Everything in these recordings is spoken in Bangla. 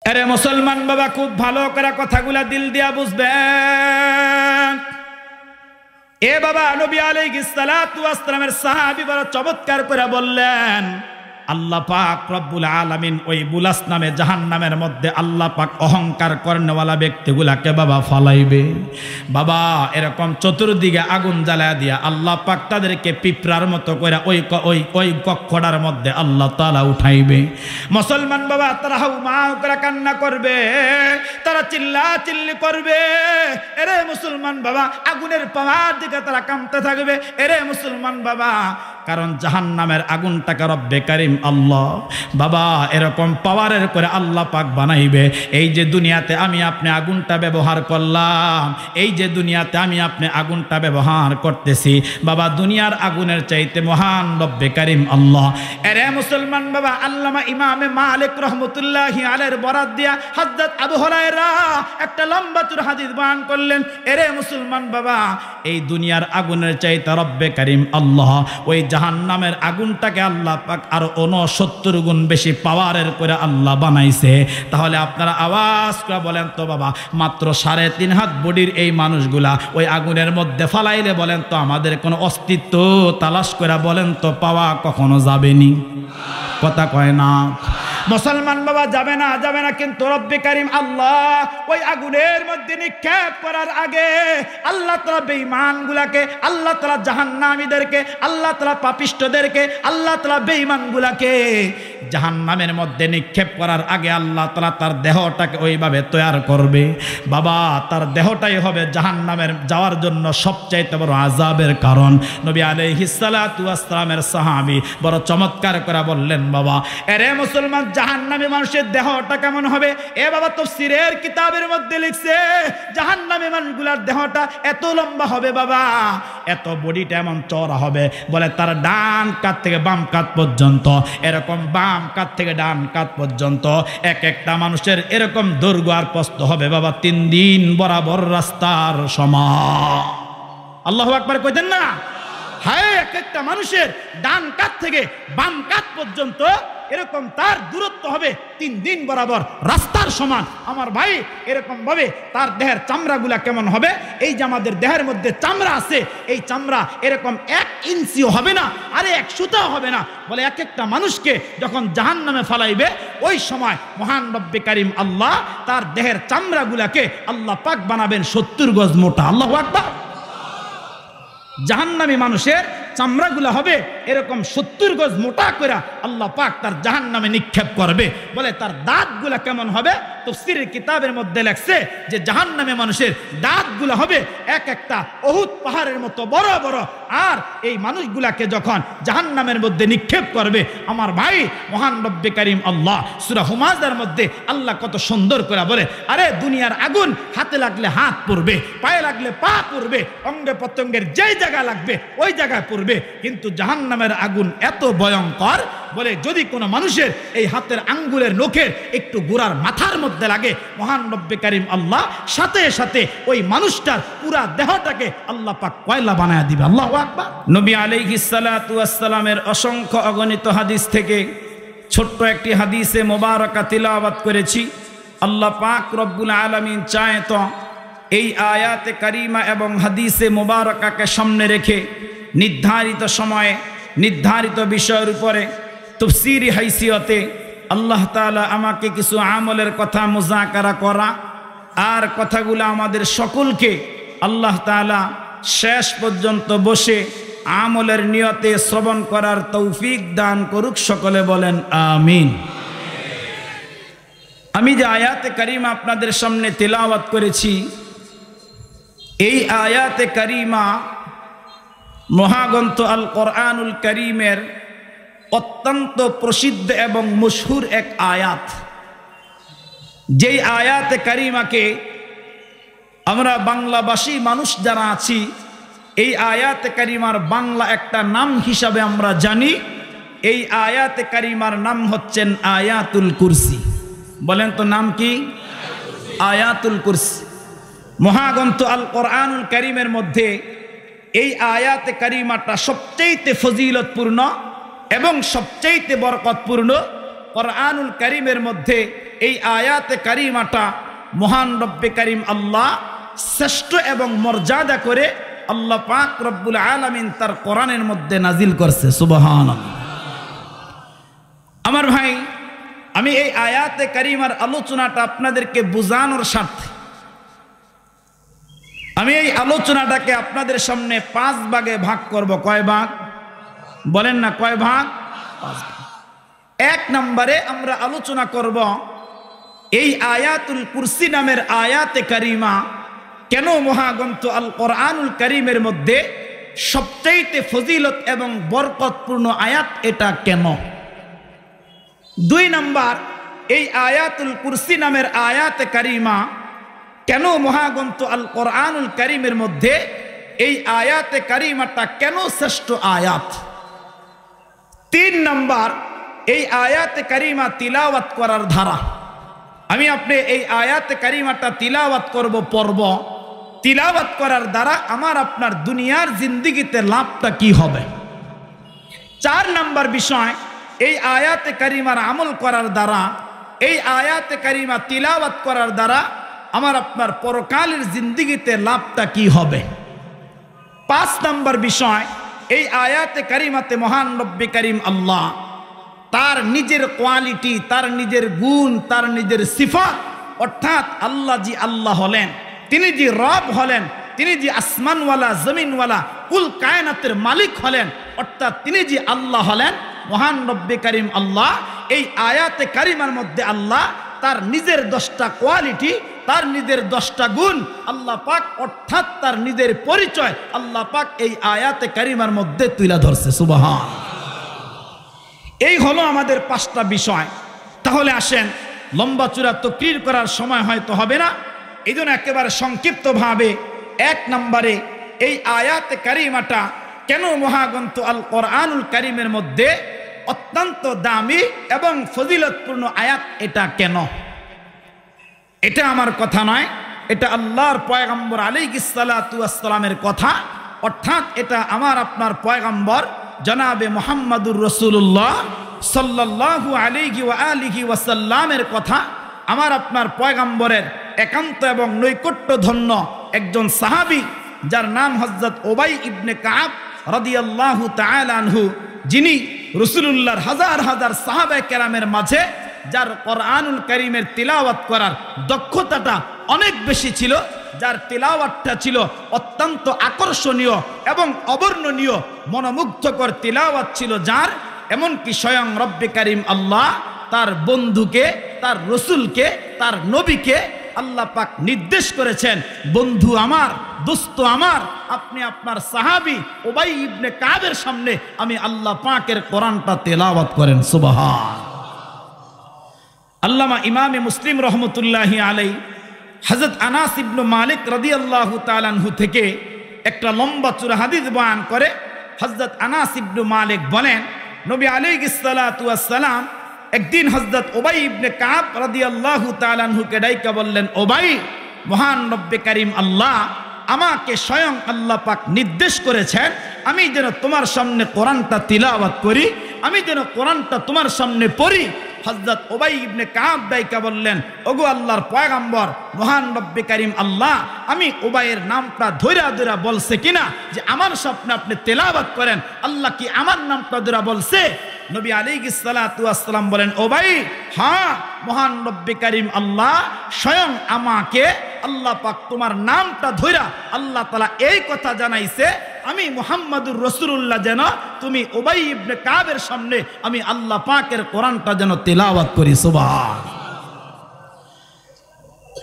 আরে মুসলমান বাবা, খুব ভালো করে কথাগুলা দিল দিয়া বুঝবেন। এ বাবা, নবী আলাইহিস সালাতু ওয়াস সালামের সাহাবী বড় চমৎকার করে বললেন, আল্লাহ পাক রব্বুল আলামিন ওই বুলাস নামে জাহান্নামের মধ্যে আল্লাহ পাক অহংকার করেনওয়ালা ব্যক্তিগুলাকে বাবা ফালাইবে। বাবা, এরকম চতুর্দিকে আগুন জ্বালা দিয়া আল্লাহ পাক তাদেরকে পিঁপড়ার মতো করে ওই কক্ষটার মধ্যে আল্লাহ তাআলা উঠাইবে। মুসলমান বাবা, তারা হাউমাউ করে কান্না করবে, তারা চিল্লা চিল্লি করবে। এরে মুসলমান বাবা, আগুনের পাওয়ার দিকে তারা কাঁপতে থাকবে। এরে মুসলমান বাবা, কারণ জাহান্নামের আগুনটাকে রব্বে কারিম আল্লাহ বাবা এরকম পাওয়ারের করে আল্লাহ পাক বানাইবে। এই যে দুনিয়াতে আমি আপনি আগুনটা ব্যবহার করলাম, এই যে দুনিয়াতে আমি আপনি আগুনটা ব্যবহার করতেছি, বাবা দুনিয়ার আগুনের চাইতে মহান রব্বে কারিম আল্লাহ। এরে মুসলমান বাবা, আল্লামা ইমামে মালিক রহমতুল্লাহি আলাইহির বরাত দিয়া হযরত আবু হুরায়রা একটা লম্বা চূড়া হাদিস বয়ান করলেন। এরে মুসলমান বাবা, এই দুনিয়ার আগুনের চাইতে রব্বে কারিম আল্লাহ ওই জাহান্নামের আগুনটাকে আল্লাহ পাক আরো 69 গুণ বেশি পাওয়ারের করে আল্লাহ বানাইছে। তাহলে আপনারা আওয়াজ করে বলেন তো বাবা, মাত্র 3.5 হাত বডির এই মানুষগুলা ওই আগুনের মধ্যে ফালাইলে বলেন তো আমাদের কোনো অস্তিত্ব তালাশ করে বলেন তো পাওয়া কখনো যাবেনি? কথা কয় না মুসলমান বাবা, যাবে না, যাবে না। কিন্তু রব্বে কারিম আল্লাহ ওই আগুনের মধ্যে নিক্ষেপ করার আগে আল্লাহ তাআলা বেঈমানগুলাকে, আল্লাহ তাআলা জাহান্নামীদেরকে, আল্লাহ তাআলা পাপিষ্ঠদেরকে, আল্লাহ তাআলা বেঈমানগুলাকে জাহান্নামের মধ্যে নিক্ষেপ করার আগে আল্লাহ তাআলা তার দেহটাকে ওইভাবে তৈরি করবে। বাবা, তার দেহটাই হবে জাহান্নামের যাওয়ার জন্য সবচাইতে বড় আযাবের কারণ। নবী আলাইহিস সালাতু ওয়াস সালামের সাহাবী বড় চমৎকার করে বললেন, বাবা এরে মুসলমান, জাহান্নামী মানুষের দেহটা কেমন হবে? এ বাবা, তাফসীরের কিতাবের মধ্যে লিখছে জাহান্নামী মানুষগুলোর দেহটা এত লম্বা হবে বাবা, এত বডিটা এমন চওড়া হবে, বলে তার ডান কাঁধ থেকে বাম কাঁধ পর্যন্ত, এরকম বাম কাঁধ থেকে ডান কাঁধ পর্যন্ত এক একটা মানুষের এরকম দৈর্ঘ্য আর প্রস্থ হবে বাবা 3 দিন বরাবর রাস্তার সমান। আল্লাহু আকবার কইতেন না? হ্যাঁ, এক একটা মানুষের ডান কাঁধ থেকে বাম কাঁধ পর্যন্ত এরকম তার দূরত্ব হবে 3 দিন বরাবর রাস্তার সমান। আমার ভাই, এরকম ভাবে তার দেহের চামড়াগুলা কেমন হবে? এই যে আমাদের দেহের মধ্যে চামড়া আছে, এই চামড়া এরকম 1 ইঞ্চিও হবে না, আরে 1 সুতাও হবে না। বলে এক একটা মানুষকে যখন জাহান্নামে ফালাইবে ওই সময় মহান রব্বে কারিম আল্লাহ তার দেহের চামড়াগুলাকে আল্লাহ পাক বানাবেন 70 গজ মোটা। আল্লাহু আকবার। জাহান্নামী মানুষের চামড়াগুলা হবে এরকম 70 গজ মোটা করে আল্লাহ পাক তার জাহান্নামে নিক্ষেপ করবে। বলে তার দাঁতগুলা কেমন হবে? তাফসীরের কিতাবের মধ্যে লেখছে যে জাহান্নামী মানুষের দাঁতগুলা হবে এক একটা উহুদ পাহাড়ের মতো বড় বড়। আর এই মানুষগুলাকে যখন জাহান্নামের মধ্যে নিক্ষেপ করবে, আমার ভাই মহান রব্বে কারিম আল্লাহ সূরা হুমাযার মধ্যে আল্লাহ কত সুন্দর করে বলে, আরে দুনিয়ার আগুন হাতে লাগলে হাত পুড়বে, পায়ে লাগলে পা পুড়বে, অঙ্গে প্রত্যঙ্গের যেই জায়গা লাগবে ওই জায়গায় পুড়বে। কিন্তু জাহান্নামের আগুন এত ভয়ঙ্কর, বলে যদি কোনো মানুষের এই হাতের আঙ্গুলের নখের একটু গোড়ার মাথার মধ্যে লাগে, মহান রব্বে কারিম আল্লাহ সাথে সাথে ওই মানুষটার পুরা দেহটাকে আল্লাহ পাক কয়লা বানায় দিবে। আল্লাহু আকবার। নবী আলাইহিস সালাতু ওয়াস সালামের অসংখ্য অগণিত হাদিস থেকে ছোট্ট একটি হাদিসে মোবারকা তিলাওয়াত করেছি। আল্লাহ পাক রব্বুল আলামিন চায় তো এই আয়াতে কারিমা এবং হাদিসে মোবারকাকে সামনে রেখে নির্ধারিত সময়ে নির্ধারিত বিষয়ের উপরে তাফসীরি হাইসিয়তে আল্লাহ তাআলা আমাকে কিছু আমলের কথা মুযাকারা করা, আর কথাগুলো আমাদের সকলকে আল্লাহ তাআলা শেষ পর্যন্ত বসে আমলের নিয়তে শ্রবণ করার তৌফিক দান করুক। সকলে বলেন আমিন। আমি যে আয়াতে কারিমা আপনাদের সামনে তেলাওয়াত করেছি, এই আয়াতে কারিমা মহাগ্রন্থ আল কোরআনুল কারীমের অত্যন্ত প্রসিদ্ধ এবং মশহুর এক আয়াত। যেই আয়াতে কারিমাকে আমরা বাংলাভাষী মানুষ যারা আছি, এই আয়াতে কারিমার বাংলা একটা নাম হিসাবে আমরা জানি, এই আয়াতে কারিমার নাম হচ্ছেন আয়াতুল কুরসি। বলেন তো নাম কি? আয়াতুল কুরসি। মহাগ্রন্থ আল কোরআনুল কারীমের মধ্যে এই আয়াতে কারিমাটা সবচেয়ে ফজিলতপূর্ণ এবং সবচেয়ে বরকতপূর্ণ। কোরআনুল কারীমের মধ্যে এই আয়াতে কারিমাটা মহান রব্বে কারিম আল্লাহ শ্রেষ্ঠ এবং মর্যাদা করে আল্লাহ পাক রব্বুল আলামিন তার কোরআনের মধ্যে নাজিল করছে। সুবহানাল্লাহ। আমার ভাই, আমি এই আয়াতে কারিমার আলোচনাটা আপনাদেরকে বোঝানোর স্বার্থে আমি এই আলোচনাটাকে আপনাদের সামনে 5 ভাগে ভাগ করব। কয় ভাগ বলেন না? কয় ভাগ? 5 ভাগ। 1 নম্বরে আমরা আলোচনা করব এই আয়াতুল কুরসি নামের আয়াতে কারিমা কেন মহাগ্রন্থ আল কোরআনুল কারীমের মধ্যে সবচেয়ে ফজিলত এবং বরকতপূর্ণ আয়াত, এটা কেন। 2 নম্বর, এই আয়াতুল কুরসি নামের আয়াতে কারিমা কেন মহাগ্রন্থ আল কোরআনুল কারীমের মধ্যে এই আয়াতে কারিমাটা কেন শ্রেষ্ঠ আয়াত। 3 নম্বর, এই আয়াতে কারিমা তিলাওয়াত করার ধারা। আমি আপনি এই আয়াতে কারিমাটা তিলাওয়াত করব, পড়ব। তিলাওয়াত করার দ্বারা আমার আপনার দুনিয়ার জিন্দেগিতে লাভটা কি হবে। 4 নম্বর বিষয়, এই আয়াতে কারিমার আমল করার দ্বারা, এই আয়াতে কারিমা তিলাওয়াত করার দ্বারা আমার আপনার পরকালের জিন্দেগিতে লাভটা কি হবে। 5 নম্বর বিষয়, এই আয়াতে কারিমাতে মহান রব্বে কারিম আল্লাহ তার নিজের কোয়ালিটি, তার নিজের গুণ, তার নিজের সিফাত, অর্থাৎ আল্লাহ জি আল্লাহ হলেন, তিনি যে রব হলেন, তিনি যে আসমানওয়ালা জমিনওয়ালা কুল কায়নাতের মালিক হলেন, অর্থাৎ তিনি যে আল্লাহ হলেন মহান রব্বে কারিম আল্লাহ। এই আয়াতে কারিমার মধ্যে আল্লাহ তার নিজের 10টা কোয়ালিটি, তার নিজের 10টা গুণ আল্লাহ পাক, অর্থাৎ তার নিজের পরিচয় আল্লাহ পাক এই আয়াতে কারিমার মধ্যে তুলে ধরছে। সুবহান। এই হলো আমাদের 5টা বিষয়। তাহলে আসেন, লম্বা চূড়া তকরির করার সময় হয়তো হবে না, এই জন্য একেবারে সংক্ষিপ্তভাবে 1 নম্বরে এই আয়াতে কারিমাটা কেন মহাগ্রন্থ আল কোরআনুল কারীমের মধ্যে অত্যন্ত দামি এবং ফজিলতপূর্ণ আয়াত, এটা কেন। এটা আমার কথা নয়, এটা আল্লাহর পয়গম্বর আলাইহিস সালাতু ওয়াস সালামের কথা, অর্থাৎ এটা আমার আপনার পয়গম্বর জনাবে মুহাম্মাদুর রাসূলুল্লাহ সাল্লাল্লাহু আলাইহি ওয়া আলিহি ওয়াসাল্লামের কথা। আমার আপনার পয়গম্বরের একান্ত এবং নৈকট্য ধন্য একজন সাহাবী, যার নাম হযরত উবাই ইবনে কাব রাদিয়াল্লাহু তাআলা আনহু, যিনি রাসূলুল্লাহর হাজার হাজার সাহাবায়ে কেরামের মাঝে যার কোরআনুল কারীমের তিলাওয়াত করার দক্ষতাটা অনেক বেশি ছিল, যার তিলাওয়াতটা ছিল অত্যন্ত আকর্ষণীয় এবং অবর্ণনীয়, মনোমুগ্ধকর তিলাওয়াত ছিল যার, এমনকি স্বয়ং রব্বে কারীম আল্লাহ তার বন্ধুকে, তার রসুলকে, তার নবীকে আল্লাহ পাক নির্দেশ করেছেন, বন্ধু আমার, দোস্ত আমার, আপনি আপনার সাহাবী উবাই ইবনে কাবের সামনে আমি আল্লাহ পাকের কোরআনটা তেলাওয়াত করেন। সুবহান। আল্লামা ইমামে মুসলিম রহমতুল্লাহি আলাই হযরত আনাস ইবনে মালিক রাদিয়াল্লাহু তাআলা আনহু থেকে একটা লম্বা চূড়া হাদিস বয়ান করে। হযরত আনাস ইবনে মালিক বলেন, নবী আলাইহিস সালাতু ওয়াস সালাম একদিন হযরত উবাই ইবনে কাব রাদিয়াল্লাহু তাআলা আনহুকে ডাইকা বললেন, উবাই, মহান রব্বে কারীম আল্লাহ আমাকে স্বয়ং আল্লাহ পাক নির্দেশ করেছেন আমি যেন তোমার সামনে কোরআনটা তিলাওয়াত করি, আমি যেন কোরআনটা তোমার সামনে পড়ি। হযরত উবাই ইবনে কাব ডাইকা বললেন, ওগো আল্লাহর পয়গম্বর, মহান রব্বে কারীম আল্লাহ আমি উবাইয়ের নামটা ধইরা ধইরা বলছে কিনা যে আমার সামনে আপনি তেলাওয়াত করেন, আল্লাহ কি আমার নামটা ধইরা বলছে? নবী আলাইহিস সালাতু ওয়াস সালাম বলেন, উবাই, হ্যাঁ, মহান রব্বে কারীম আল্লাহ স্বয়ং আমাকে আল্লাহ পাক তোমার নামটা ধইরা আল্লাহ তাআলা এই কথা জানাইছে আমি মুহাম্মাদুর রাসূলুল্লাহ যেন তুমি উবাই ইবনে কাবের সামনে আমি আল্লাহ পাকের কোরআনটা যেন তেলাওয়াত করি। সুবহান।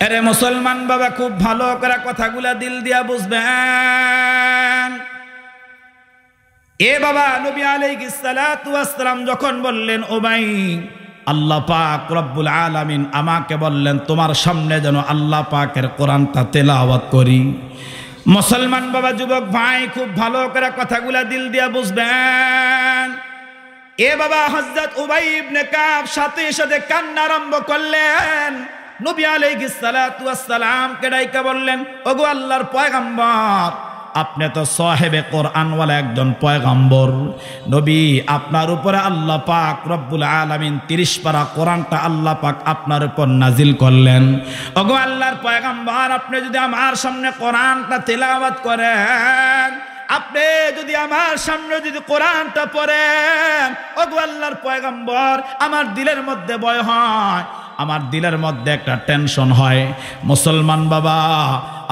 আরে মুসলমান বাবা, খুব ভালো করে কথাগুলা দিল দিয়া বুঝবেন। এ বাবা, নবী আলাইহিস সালাতু ওয়াস সালাম যখন বললেন, উবাই, আল্লাহ পাক রব্বুল আলামিন আমাকে বললেন তোমার সামনে যেন আল্লাহ পাকের কোরআনটা তেলাওয়াত করি। মুসলমান বাবা, যুবক ভাই, খুব ভালো করে কথাগুলা দিল দিয়া বুঝবেন। এ বাবা, হযরত উবাই ইবনে কাব সাথে সাথে কান্না আরম্ভ করলেন। নবী আলাইহিস সালাতু ওয়াস সালাম কে ডাইকা বললেন, ওগো আল্লাহর পয়গম্বর, আপনি তো সাহেবে কোরআনওয়ালা একজন পয়গম্বর নবী, আপনার উপরে আল্লাহ পাক রব্বুল আলামিন 30 পারা কোরআনটা আল্লাহ পাক আপনার উপর নাজিল করলেন। ওগো আল্লাহর পয়গম্বর, আপনি যদি আমার সামনে কোরআনটা তেলাওয়াত করেন, আপনি যদি আমার সামনে যদি কোরআনটা পড়েন, ওগো আল্লাহর পয়গম্বর, আমার দিলের মধ্যে ভয় হয়, আমার দিলের মধ্যে একটা টেনশন হয়। মুসলমান বাবা,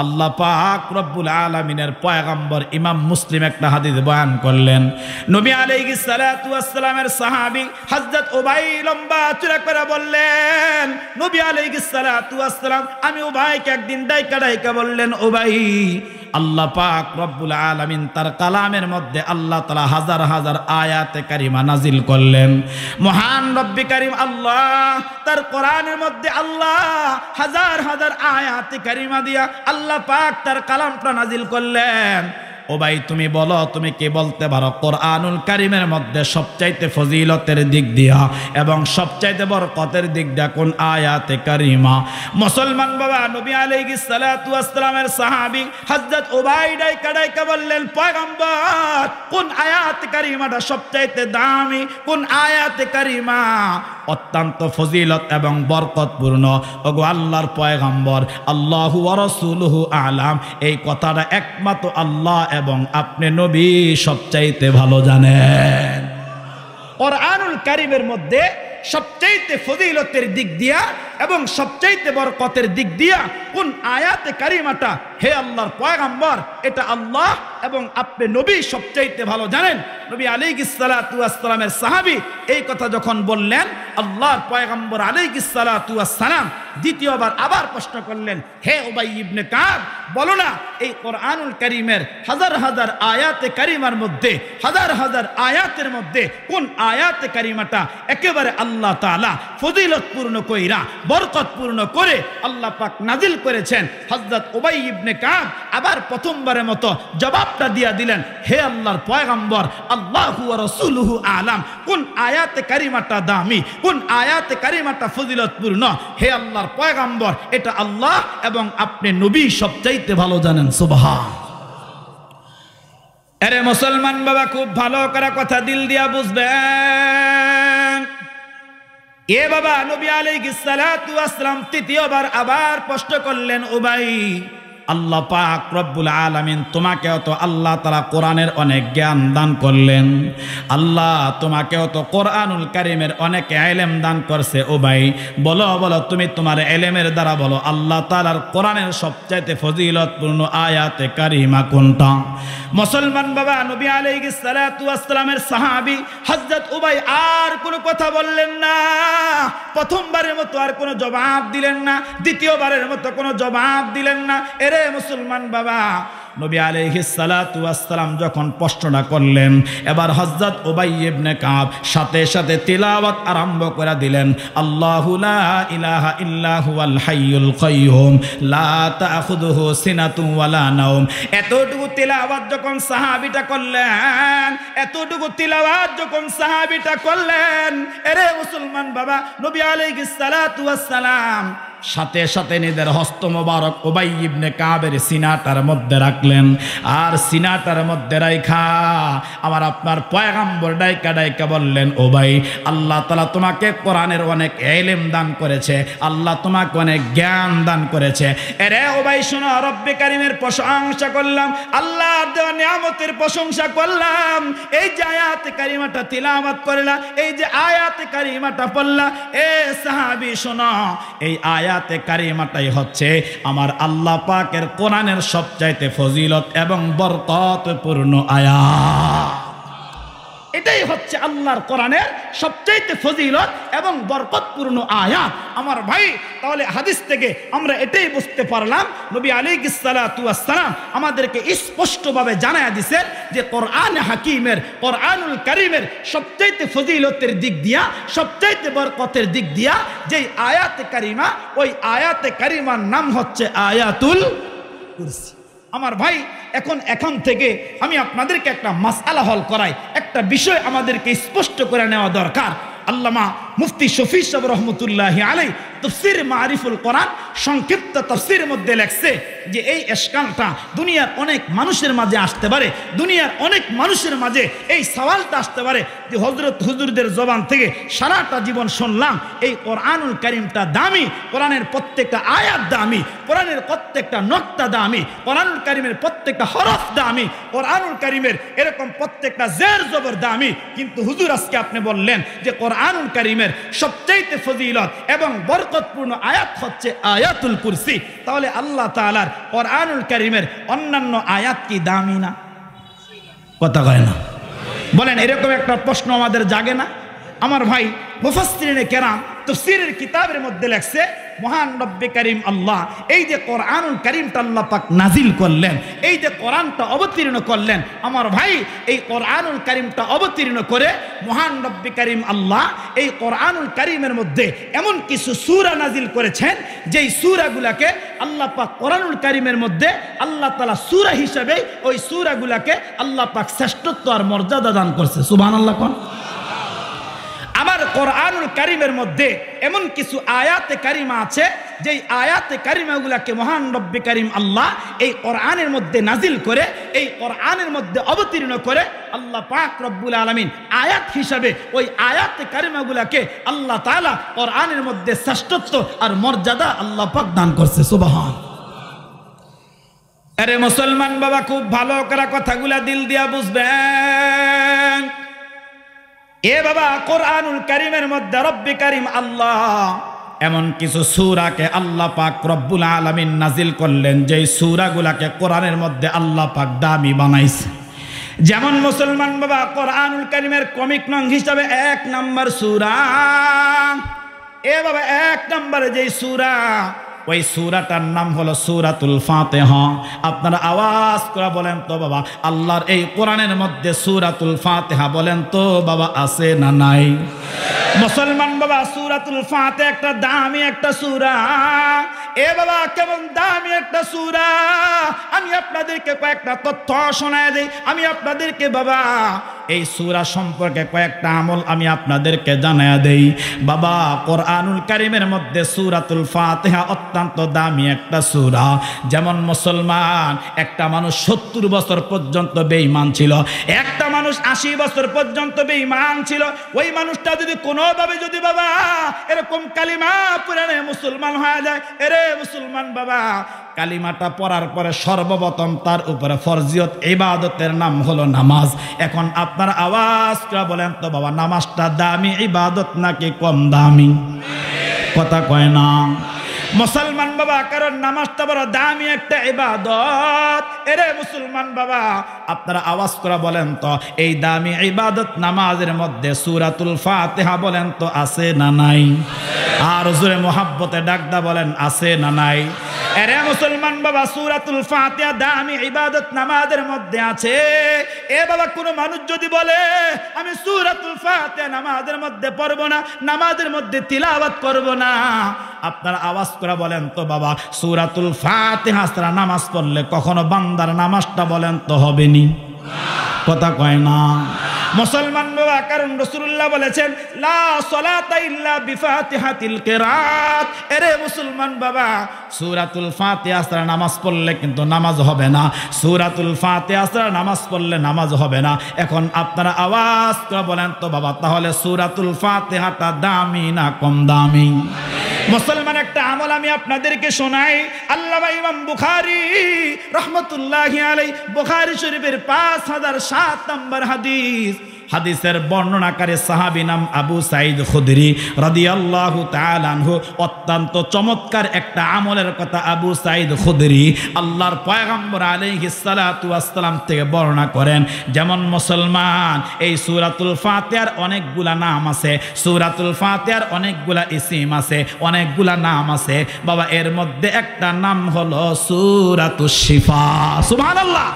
আল্লাহ পাক রব্বুল আলামিনের পয়গম্বর ইমাম মুসলিম একটা হাদিস বয়ান করলেন। নবী আলাইহিস সালাতু ওয়াস সালামের সাহাবী হযরত উবাই লম্বা চূড়া করে বললেন, নবী আলাইহিস সালাতু ওয়াস সালাম আমি উবাইকে একদিন ডাইকা বললেন, উবাই, আল্লাহ পাক রব্বুল আলামিন তার কালামের মধ্যে আল্লাহ তাআলা হাজার হাজার আয়াতে কারিমা নাজিল করলেন। মহান রব্বি কারীম আল্লাহ তার কোরআনের মধ্যে আল্লাহ হাজার হাজার আয়াতে কারিমা দিয়া আল্লাহ পাক তার কালামটা নাজিল করলেন। ও ভাই, তুমি বলো, তুমি কি বলতে পারো কোরআনুল কারীমের মধ্যে সবচাইতে ফজিলতের দিক দিয়া এবং সবচাইতে বরকতের দিক দিয়া কোন আয়াতে কারিমা? মুসলমান বাবা, নবী আলাইহিস সালাতু ওয়াস সালামের সাহাবী হযরত উবাই ডাইকা বললেন, পয়গম্বর, কোন আয়াতে কারিমাটা সবচাইতে দামি, কোন আয়াতে কারিমা অত্যন্ত ফজিলত এবং বরকতপূর্ণ? ওগো আল্লাহর পয়গম্বর, আল্লাহু ওয়া রাসূলুহু আ'লাম, এই কথাটা একমাত্র আল্লাহ এবং আপনি নবী সবচাইতে ভালো জানেন। কোরআনুল কারীমের মধ্যে সবচাইতে ফজিলতের দিক দিয়া এবং সবচাইতে বরকতের দিক দিয়া কোন আয়াতে কারিমাটা, হে আল্লাহর পয়গম্বর, এটা আল্লাহ এবং আপনি নবী সবচাইতে ভালো জানেন। নবী আলাইহিস সালাতু ওয়াস সালামের সাহাবী এই কথা যখন বললেন, আল্লাহর পয়গম্বর আলাইহিস সালাতু ওয়াস সালাম দ্বিতীয়বার আবার প্রশ্ন করলেন, হে উবাই ইবনে কাব, বলো না এই কোরআনুল কারীমের হাজার হাজার আয়াতে কারিমার মধ্যে, হাজার হাজার আয়াতের মধ্যে কোন আয়াতে কারিমাটা একেবারে আল্লাহ তাআলা ফজিলতপূর্ণ কইরা বরকতপূর্ণ করে আল্লাহ পাক নাজিল করেছেন? হযরত উবাই ইবনে কাব আবার প্রথমবারের মতো জবাবটা দিয়া দিলেন, হে আল্লাহর পয়গম্বর, আল্লাহু ওয়া রাসূলুহু আ'লাম, কোন আয়াতে কারিমাটা দামি, কোন আয়াতে কারিমাটা ফজিলতপূর্ণ? হে আল্লাহর পয়গম্বর, এটা আল্লাহ এবং আপনি নবী সবচাইতে ভালো জানেন। সুবহান। আরে মুসলমান বাবা, খুব ভালো করে কথা দিল দিয়া বুঝবেন। এ বাবা, নবী আলাইহিস সালাতু ওয়াস সালাম তৃতীয়বার আবার প্রশ্ন করলেন, উবাই, আল্লাহ পাক রব্বুল আলামিন তোমাকেও তো আল্লাহ তাআলা কোরআনের অনেক জ্ঞান দান করলেন, আল্লাহ তোমাকেও তো কোরআনুল কারীমের অনেক ইলম দান করছে। ও ভাই, বলো বলো, তুমি তোমার ইলমের দ্বারা বলো আল্লাহ তাআলার কোরআনের সবচাইতে ফজিলতপূর্ণ আয়াতে কারিমা কোনটা? মুসলমান বাবা, নবী আলাইহিস সালাতু ওয়াস সালামের সাহাবী হযরত উবাই আর কোনো কথা বললেন না। প্রথমবারের মতো আর কোনো জবাব দিলেন না, দ্বিতীয়বারের মতো কোনো জবাব দিলেন না। এরে মুসলমান বাবা, নবী আলাইহিস সালাতু ওয়াস সালাম যখন প্রশ্নটা করলেন, এবার হযরত উবাই ইবনে কাব সাথে সাথে তিলাওয়াত আরম্ভ করে দিলেন, আল্লাহু লা ইলাহা ইল্লা হুয়াল হাইয়ুল কাইয়ুম লা তাখুযুহু সিনাতুন ওয়ালা নাওম। এতটুকু তিলাওয়াত যখন সাহাবীটা করলেন, এতটুকু তিলাওয়াত যখন সাহাবীটা করলেন, এরে মুসলমান বাবা, নবী আলাইহিস সালাতু ওয়াস সালাম সাথে সাথে নিজের হস্ত মোবারক উবাই ইবনে কাবের সিনাটার মধ্যে রাখলেন। আর সিনাটার মধ্যে রাখা আমার আপনার পয়গম্বর ডাইকা বললেন, উবাই, আল্লাহ তাআলা তোমাকে কোরআনের অনেক ইলম দান করেছে, আল্লাহ তোমাকে অনেক জ্ঞান দান করেছে। এরে উবাই, শোনো, রব্বে কারীমের প্রশংসা করলাম, আল্লাহর দেওয়া নিয়ামতের প্রশংসা করলাম। এই যে আয়াতে কারিমাটা তিলাওয়াত করলা, এই যে আয়াতে কারিমাটা পড়লা, এ সাহাবী শোনো, এই আয়াতে কারিমাটাই হচ্ছে আমার আল্লাহ পাকের কোরআনের সবচাইতে ফজিলত এবং বরকতপূর্ণ আয়াত। এটাই হচ্ছে আল্লাহর কোরআনের সবচাইতে ফজিলত এবং বরকতপূর্ণ আয়াত। আমার ভাই, তাহলে হাদিস থেকে আমরা এটাই বুঝতে পারলাম, নবী আলাইহিস সালাতু ওয়াস সালাম আমাদেরকে স্পষ্টভাবে জানায়া দিয়েছেন যে কোরআন হাকিমের, কোরআনুল কারীমের সবচাইতে ফজিলতের দিক দিয়া, সবচাইতে বরকতের দিক দিয়া যেই আয়াতে কারিমা, ওই আয়াতে কারিমার নাম হচ্ছে আয়াতুল কুরসি। আমার ভাই, এখন থেকে আমি আপনাদেরকে একটা মাসআলা হল করাই, একটা বিষয় আমাদেরকে স্পষ্ট করে নেওয়া দরকার। আল্লামা মুফতি শফি সাহেব রহমতুল্লাহি আলাইহি তাফসীর মারিফুল কোরআন সংক্ষিপ্ত তাফসীরের মধ্যে লেখছে যে এই ইশকালটা দুনিয়ার অনেক মানুষের মাঝে আসতে পারে, দুনিয়ার অনেক মানুষের মাঝে এই সওয়ালটা আসতে পারে যে হযরত হুজুরদের জবান থেকে সারাটা জীবন শুনলাম এই কোরআনুল কারীমটা দামি, কোরআনের প্রত্যেকটা আয়াত দামি, কোরআনের প্রত্যেকটা নকতা দামি, কোরআনুল কারীমের প্রত্যেকটা হরফ দামি, কোরআনুল কারীমের এরকম প্রত্যেকটা জের জবর দামি। কিন্তু হুজুর আজকে আপনি বললেন যে কোরআনুল কারীমের সবচাইতে ফজিলত এবং বরকতপূর্ণ আয়াত হচ্ছে আয়াতুল কুরসি। তাহলে আল্লাহ তাআলার কোরআনুল কারীমের অন্যান্য আয়াত কি দামি না? কথা কয় না? বলেন, এরকম একটা প্রশ্ন আমাদের জাগে না? আমার ভাই মুফাসসিরিনে কেরাম তাফসীরের কিতাবের মধ্যে লেখছে মহান রব্বে কারীম আল্লাহ এই যে কোরআনুল কারীমটা আল্লাহ পাক নাজিল করলেন, এই যে কোরআনটা অবতীর্ণ করলেন, আমার ভাই এই কোরআনুল কারীমটা অবতীর্ণ করে মহান রব্বে কারীম আল্লাহ এই কোরআনুল কারীমের মধ্যে এমন কিছু সূরা নাজিল করেছেন যেই সূরাগুলোকে আল্লাহ পাক কোরআনুল কারীমের মধ্যে আল্লাহ তাআলা সূরা হিসেবে ওই সূরাগুলোকে আল্লাহ পাক শ্রেষ্ঠত্ব আর মর্যাদা দান করছে। সুবহানাল্লাহ কোন? আমার কোরআনুল কারীমের মধ্যে এমন কিছু আয়াতে কারিমা আছে যেই আয়াতে কারিমাগুলোকে মহান রব্বে কারীম আল্লাহ এই কোরআনের মধ্যে নাজিল করে, এই কোরআনের মধ্যে অবতীর্ণ করে আল্লাহ পাক রব্বুল আলামিন আয়াত হিসাবে ওই আয়াতে কারিমাগুলোকে আল্লাহ তাআলা কোরআনের মধ্যে শ্রেষ্ঠত্ব আর মর্যাদা আল্লাহ পাক দান করছে। সুবহান। আরে মুসলমান বাবা, খুব ভালো করে কথাগুলা দিল দিয়া বুঝবেন। এ বাবা, কোরআনুল কারীমের মধ্যে রব্বে কারীম আল্লাহ এমন কিছু সূরাকে আল্লাহ পাক রব্বুল আলামিন নাজিল করলেন যেই সূরাগুলোকে কোরআনের মধ্যে আল্লাহ পাক দামি বানাইছে। যেমন মুসলমান বাবা, কোরআনুল কারীমের কমিক নং হিসাবে 1 নম্বর সূরা, এ বাবা 1 নম্বরে যেই সূরা, ওই সূরাটার নাম হলো সূরাতুল ফাতিহা। আপনারা আওয়াজ করে বলেন তো বাবা, আল্লাহর এই কোরআনের মধ্যে সূরাতুল ফাতিহা বলেন তো বাবা আছে না নাই? মুসলমান বাবা, সূরাতুল ফাতিহা একটা দামি একটা সূরা। এ বাবা, কেমন দামি একটা সূরা, আমি আপনাদেরকে কয়েকটা তথ্য শোনায় দেই। আমি আপনাদেরকে বাবা এই সূরা সম্পর্কে কয়েকটা আমল আমি আপনাদেরকে জানায়া দেই। বাবা, কোরআনুল কারীমের মধ্যে সূরাতুল ফাতিহা অত্যন্ত দামি একটা সূরা। যেমন মুসলমান, একটা মানুষ 70 বছর পর্যন্ত বেঈমান ছিল, একটা মানুষ 80 বছর পর্যন্ত বেঈমান ছিল। ওই মানুষটা যদি কোনোভাবে যদি বাবা এরকম কালিমা পড়ে মুসলমান হয়ে যায়, এরে মুসলমান বাবা, কালিমাটা পড়ার পরে সর্বপ্রথম তার উপরে ফরজিয়ত ইবাদতের নাম হলো নামাজ। এখন আপনারা আওয়াজ করে বলেন তো বাবা, নামাজটা দামি ইবাদত নাকি কম দামি? কথা কয় না মুসলমান বাবা, কারণ নামাজটা বড় দামি একটা ইবাদত। এরে মুসলমান বাবা, আপনারা আওয়াজ করে বলেন তো এই দামি ইবাদত নামাজের মধ্যে সূরাতুল ফাতিহা বলেন তো আছে না নাই? আর জোরে মোহাব্বতে ডাকদা বলেন আছে না নাই? এরে মুসলমান বাবা, সূরাতুল ফাতিহা দামি ইবাদত নামাজের মধ্যে আছে। এ বাবা, কোন মানুষ যদি বলে আমি সূরাতুল ফাতিহা নামাজের মধ্যে পড়ব না, নামাজের মধ্যে তিলাওয়াত করব না, আপনারা আওয়াজ করে বলেন তো বাবা, সূরাতুল ফাতিহা ছাড়া নামাজ পড়লে কখনো বান্দার নামাজটা বলেন তো হবে নি? কথা কয় না মুসলমান বাবা, কারণ রাসূলুল্লাহ বলেছেন লা সালাতা ইল্লা বিফাতিহাতিল কিরাত। এরে মুসলমান বাবা, সূরাতুল ফাতিহা ছাড়া নামাজ পড়লে কিন্তু নামাজ হবে না, সূরাতুল ফাতিহা ছাড়া নামাজ পড়লে নামাজ হবে না। এখন আপনারা আওয়াজ করে বলেন তো বাবা, তাহলে সূরাতুল ফাতিহাটা দামি না কম দামি? মুসলমান, একটা আমল আমি আপনাদেরকে শোনাই। আল্লামা ইমাম বুখারী রাহমাতুল্লাহি আলাইহি বুখারী শরীফের 5007 নম্বর হাদিস, হাদিসের বর্ণনাকারী সাহাবী নাম আবু সাঈদ খুদরি রাদিয়াল্লাহু তাআলা আনহু। অত্যন্ত চমৎকার একটা আমলের কথা আবু সাঈদ খুদরি আল্লাহর পয়গম্বর আলাইহিস সালাতু ওয়াস সালাম থেকে বর্ণনা করেন। যেমন মুসলমান, এই সূরাতুল ফাতিহার অনেকগুলা নাম আছে, সূরাতুল ফাতিহার অনেকগুলা ইসিম আছে, অনেকগুলা নাম আছে বাবা। এর মধ্যে একটা নাম হলো সূরাতুশ শিফা। সুবহানাল্লাহ।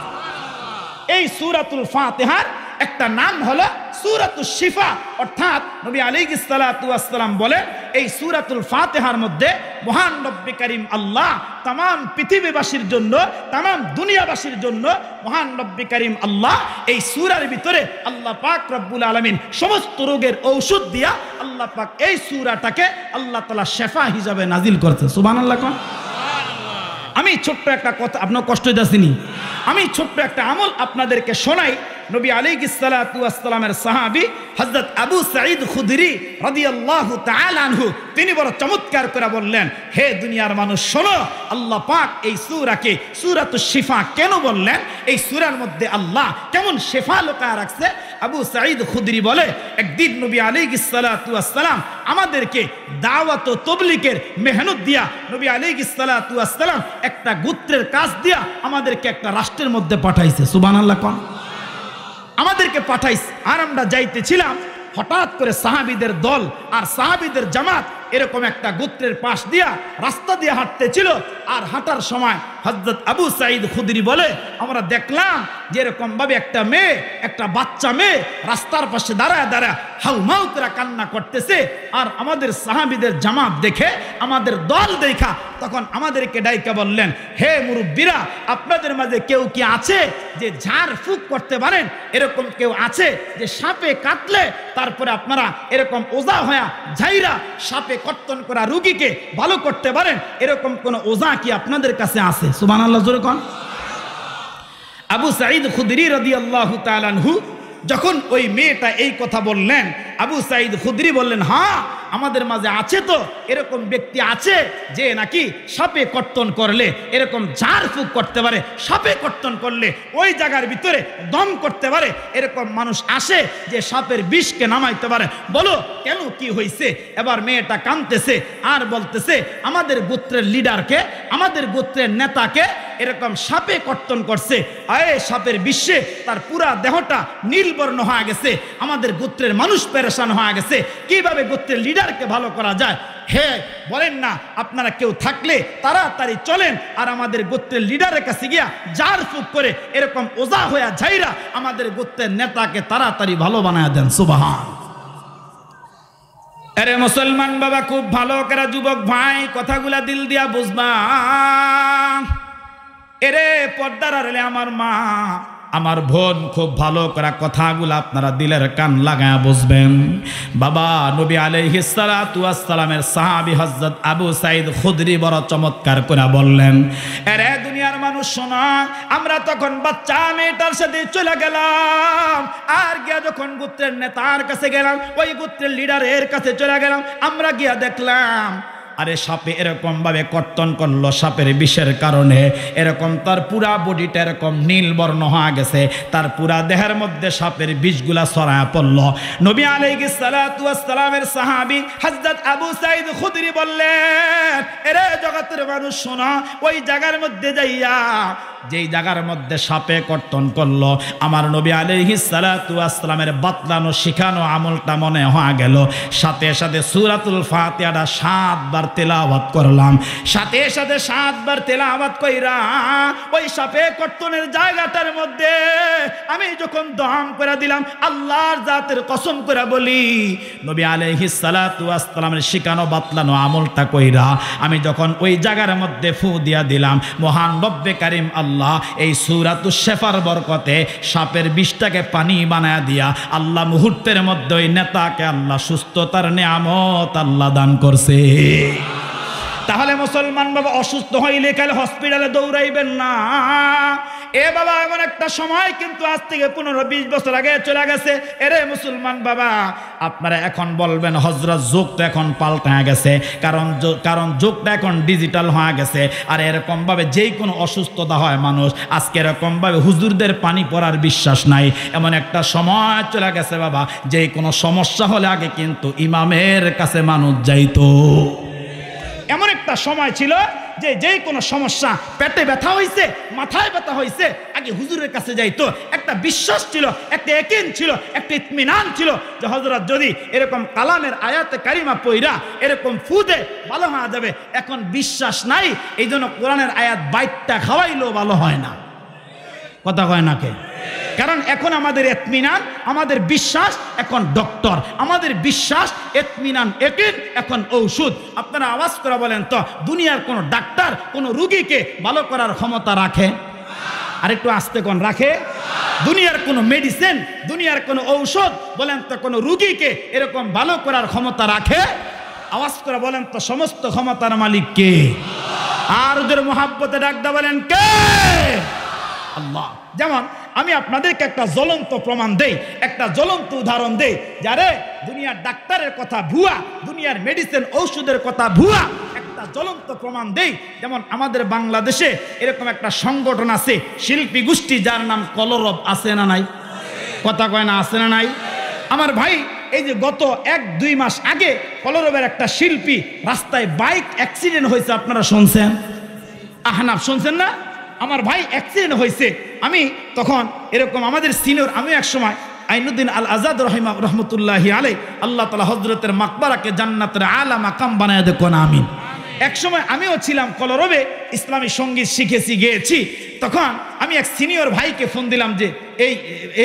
এই সূরাতুল ফাতিহার একটা নাম হলো সূরাতুশ শিফা, অর্থাৎ নবী আলাইহিস সালাতু ওয়াস সালাম বলেন এই সূরাতুল ফাতিহার মধ্যে মহান রব্বে কারীম আল্লাহ तमाम পৃথিবীবাসীর জন্য, तमाम দুনিয়াবাসীর জন্য মহান রব্বে কারীম আল্লাহ এই সূরার ভিতরে আল্লাহ পাক রব্বুল আলামিন সমস্ত রোগের ঔষধ দিয়া আল্লাহ পাক এই সূরাটাকে আল্লাহ তাআলা শিফা হিসাবে নাজিল করতে। সুবহানাল্লাহ। কোন আমি ছোট্ট একটা কথা, আপনার কষ্ট হইতাছিনি, আমি ছোট্ট একটা আমল আপনাদেরকে শোনাই। নবী আলাইহিস সালাতু ওয়াস সালামের সাহাবী হযরত আবু সাঈদ খুদরি রাদিয়াল্লাহু তাআলা আনহু তিনি বড় চমৎকার করে বললেন, হে দুনিয়ার মানুষ শোনো, আল্লাহ পাক এই সূরাকে সূরাতুশ শিফা কেন বললেন, এই সূরার মধ্যে আল্লাহ কেমন শিফা লুকায় রাখছে। আবু সাঈদ খুদরি বলে, একদিন নবী আলাইহিস সালাতু ওয়াস সালাম আমাদেরকে দাওয়াত ও তাবলীগের মেহনত দিয়া নবী আলাইহিস সালাতু ওয়াস সালাম একটা গোত্রের কাজ দিয়া আমাদেরকে একটা রাষ্ট্রের মধ্যে পাঠাইছে। সুবহানাল্লাহ। কোন আমাদেরকে পাঠাইছে, আর আমরা যাইতেছিলাম, হঠাৎ করে সাহাবীদের দল আর সাহাবীদের জামাত এরকম একটা গোত্রের পাশ দিয়া রাস্তা দিয়ে হাঁটতেছিল। আর হাঁটার সময় হযরত আবু সাঈদ খুদরি বলে, আমরা দেখলাম যে এরকম ভাবে একটা মেয়ে, একটা বাচ্চা মেয়ে রাস্তার পাশে দাঁড়ায় দাঁড়ায় হাউমাউ করে কান্না করতেছে। আর আমাদের সাহাবীদের জামাত দেখে, আমাদের দল দেখা তখন আমাদেরকে ডাইকা বললেন, হে মুরব্বীরা, আপনাদের মাঝে কেউ কি আছে যে ঝাড় ফুঁক করতে পারেন? এরকম কেউ আছে যে সাপে কাটলে তারপরে আপনারা এরকম ওজা হয়া ঝাইরা সাপে কর্তন করা রোগীকে ভালো করতে পারেন? এরকম কোন ওজা কি আপনাদের কাছে আছে? সুবহানাল্লাহ জোরে কোন। আবু সাঈদ খুদরি রাদিয়াল্লাহু তাআলা আনহু যখন ওই মেয়েটা এই কথা বললেন, আবু সাঈদ খুদরি বললেন, হ্যাঁ আমাদের মাঝে আছে তো এরকম ব্যক্তি আছে যে নাকি সাপে কর্তন করলে এরকম ঝাড় ফুঁক করতে পারে, সাপে কর্তন করলে ওই জায়গার ভিতরে দম করতে পারে, এরকম মানুষ আসে যে সাপের বিষকে নামাইতে পারে। বলো কেন, কি হয়েছে? এবার মেয়েটা কাঁদতেছে আর বলতেছে, আমাদের গোত্রের লিডারকে, আমাদের গোত্রের নেতাকে এরকম সাপে কর্তন করছে, আয়ে সাপের বিশ্বে তার পুরা দেহটা নীলবর্ণ হয়ে গেছে, আমাদের গোত্রের মানুষ পেরেশান হয়ে গেছে, কিভাবে গোত্রের লিডারকে ভালো করা যায়? হে বলেন না, আপনারা কেউ থাকলে তাড়াতাড়ি চলেন আর আমাদের গোত্রের লিডারের কাছে গিয়া জার ফুক করে এরকম ওজা হইয়া ঝাইরা আমাদের গোত্রের নেতাকে তাড়াতাড়ি ভালো বানায় দেন। সুবহান। আরে মুসলমান বাবা, খুব ভালো করে যুবক ভাই কথাগুলা দিল দিয়া বুঝবা। এরে পর্দার আড়ালে আমার মা, আমার বোন, খুব ভালো করে কথাগুলো আপনারা দিলের কান লাগায় বুঝবেন। বাবা নবী আলাইহিস সালাতু ওয়াস সালামের সাহাবী হযরত আবু সাঈদ খুদরি বড় চমৎকার করে বললেন, আরে দুনিয়ার মানুষ শোনো, আমরা তখন বাচ্চা মেয়েটার সাথে চলে গেলাম, আর গিয়া যখন গোত্রের নেতার কাছে গেলাম, ওই গোত্রের লিডারের কাছে চলে গেলাম, আমরা গিয়া দেখলাম আরে সাপে এরকম ভাবে কর্তন করলো, সাপের বিষের কারণে এরকম তার পুরা বডিটা এরকম নীল বর্ণ হয়ে গেছে, তার পুরা দেহের মধ্যে সাপের বিষগুলা ছড়ায় পড়লো। নবী আলাইহিস সালাতু ওয়াস সালামের সাহাবী হযরত আবু সাঈদ খুদরি বললেন, এরে জগতের মানুষ শোনো, ওই জায়গার মধ্যে যাইয়া, যেই জায়গার মধ্যে সাপে কর্তন করলো, আমার নবী আলাইহিস সালাতু ওয়াস সালামের বাতলানো শিখানো আমলটা মনে হয়ে গেল। সাথে সাথে সূরাতুল ফাতিহাটা 7 বার তেলাওয়াত করলাম, সাথে সাথে 7 বার তেলাওয়াত কইরা ওই সাপে কর্তনের জায়গাটার মধ্যে আমি যখন দম করে দিলাম, আল্লাহর জাতের কসম করে বলি, নবী আলাইহিস সালাতু ওয়াস সালামের শিখানো বাতলানো আমলটা কইরা আমি যখন ওই জায়গার মধ্যে ফু দিয়া দিলাম, মহান রব্বে কারীম আল্লাহ এই সূরাতুশ শিফার বরকতে সাপের বিষটাকে পানি বানায়া দিয়া আল্লাহ মুহূর্তের মধ্যে ওই নেতাকে আল্লাহ সুস্থতার নিয়ামত আল্লাহ দান করছে। তাহলে মুসলমান বাবা, অসুস্থ হইলে কাল হসপিটালে দৌড়াইবেন না। এ বাবা, এমন একটা সময় কিন্তু আজ থেকে 15-20 বছর আগে চলে গেছে। এরে মুসলমান বাবা, আপনারা এখন বলবেন হযরত যুগ তো এখন পাল্টে গেছে, কারণ যুগটা এখন ডিজিটাল হয়ে গেছে। আর এরকম ভাবে যেই কোনো অসুস্থতা হয় মানুষ, আজকে এরকম ভাবে হুজুরদের পানি পড়ার বিশ্বাস নাই, এমন একটা সময় চলে গেছে বাবা, যেই কোনো সমস্যা হলে আগে কিন্তু ইমামের কাছে মানুষ যাইতো। এমন একটা সময় ছিল যে যেই কোনো সমস্যা, পেটে ব্যথা হইছে, মাথায় ব্যথা হইছে, আগে হুজুরের কাছে যাইতো। একটা বিশ্বাস ছিল, একটা ইয়াকিন ছিল, একটা ইতমিনান ছিল যে হযরত যদি এরকম কালামের আয়াতে কারিমা পইরা এরকম ফুদে ভালো হয়ে যাবে। এখন বিশ্বাস নাই, এই জন্য কোরআনের আয়াত বাইটটা খাওয়াইলেও ভালো হয় না। কথা কয় না কে? কারণ এখন আমাদের ইতমিনান, আমাদের বিশ্বাস এখন ডক্টর, আমাদের বিশ্বাস ইতমিনান ইয়াকিন এখন ঔষধ। আপনারা আওয়াজ করে বলেন তো, দুনিয়ার কোনো ডাক্তার কোনো রোগীকে ভালো করার ক্ষমতা রাখে? আর একটু আস্তে কোন রাখে? দুনিয়ার কোনো মেডিসিন, দুনিয়ার কোনো ঔষধ বলেন তো কোনো রোগীকে এরকম ভালো করার ক্ষমতা রাখে? আওয়াজ করে বলেন তো, সমস্ত ক্ষমতার মালিক কে? আর ওদের মোহাব্বতে ডাকদা বলেন কে? আল্লাহ। যেমন আমি আপনাদেরকে একটা জ্বলন্ত প্রমাণ দেই, একটা জ্বলন্ত উদাহরণ দেই, যারে দুনিয়ার ডাক্তারের কথা ভুয়া, দুনিয়ার মেডিসিন ঔষধের কথা ভুয়া, একটা জ্বলন্ত প্রমাণ দেই। যেমন আমাদের বাংলাদেশে এরকম একটা সংগঠন আছে, শিল্পী গোষ্ঠী, যার নাম কলরব। আছে না নাই? কথা কয় না, আছে না নাই? আমার ভাই, এই যে গত 1-2 মাস আগে কলরবের একটা শিল্পী রাস্তায় বাইক অ্যাক্সিডেন্ট হয়েছে, আপনারা শুনছেন? আহনাফ শুনছেন না? আমার ভাই অ্যাক্সিডেন্ট হয়েছে। আমি তখন এরকম আমাদের সিনিয়র, আমি এক সময় আইনুদ্দিন আল আজাদ রহমতুল্লাহি আলাই, আল্লাহ তাআলা হযরতের মাকবারাকে জান্নাতের আলা মাকাম বানায় দেখুন, আমিন। এক সময় আমিও ছিলাম কলরবে, ইসলামী সঙ্গীত শিখেছি, গেয়েছি। তখন আমি এক সিনিয়র ভাইকে ফোন দিলাম যে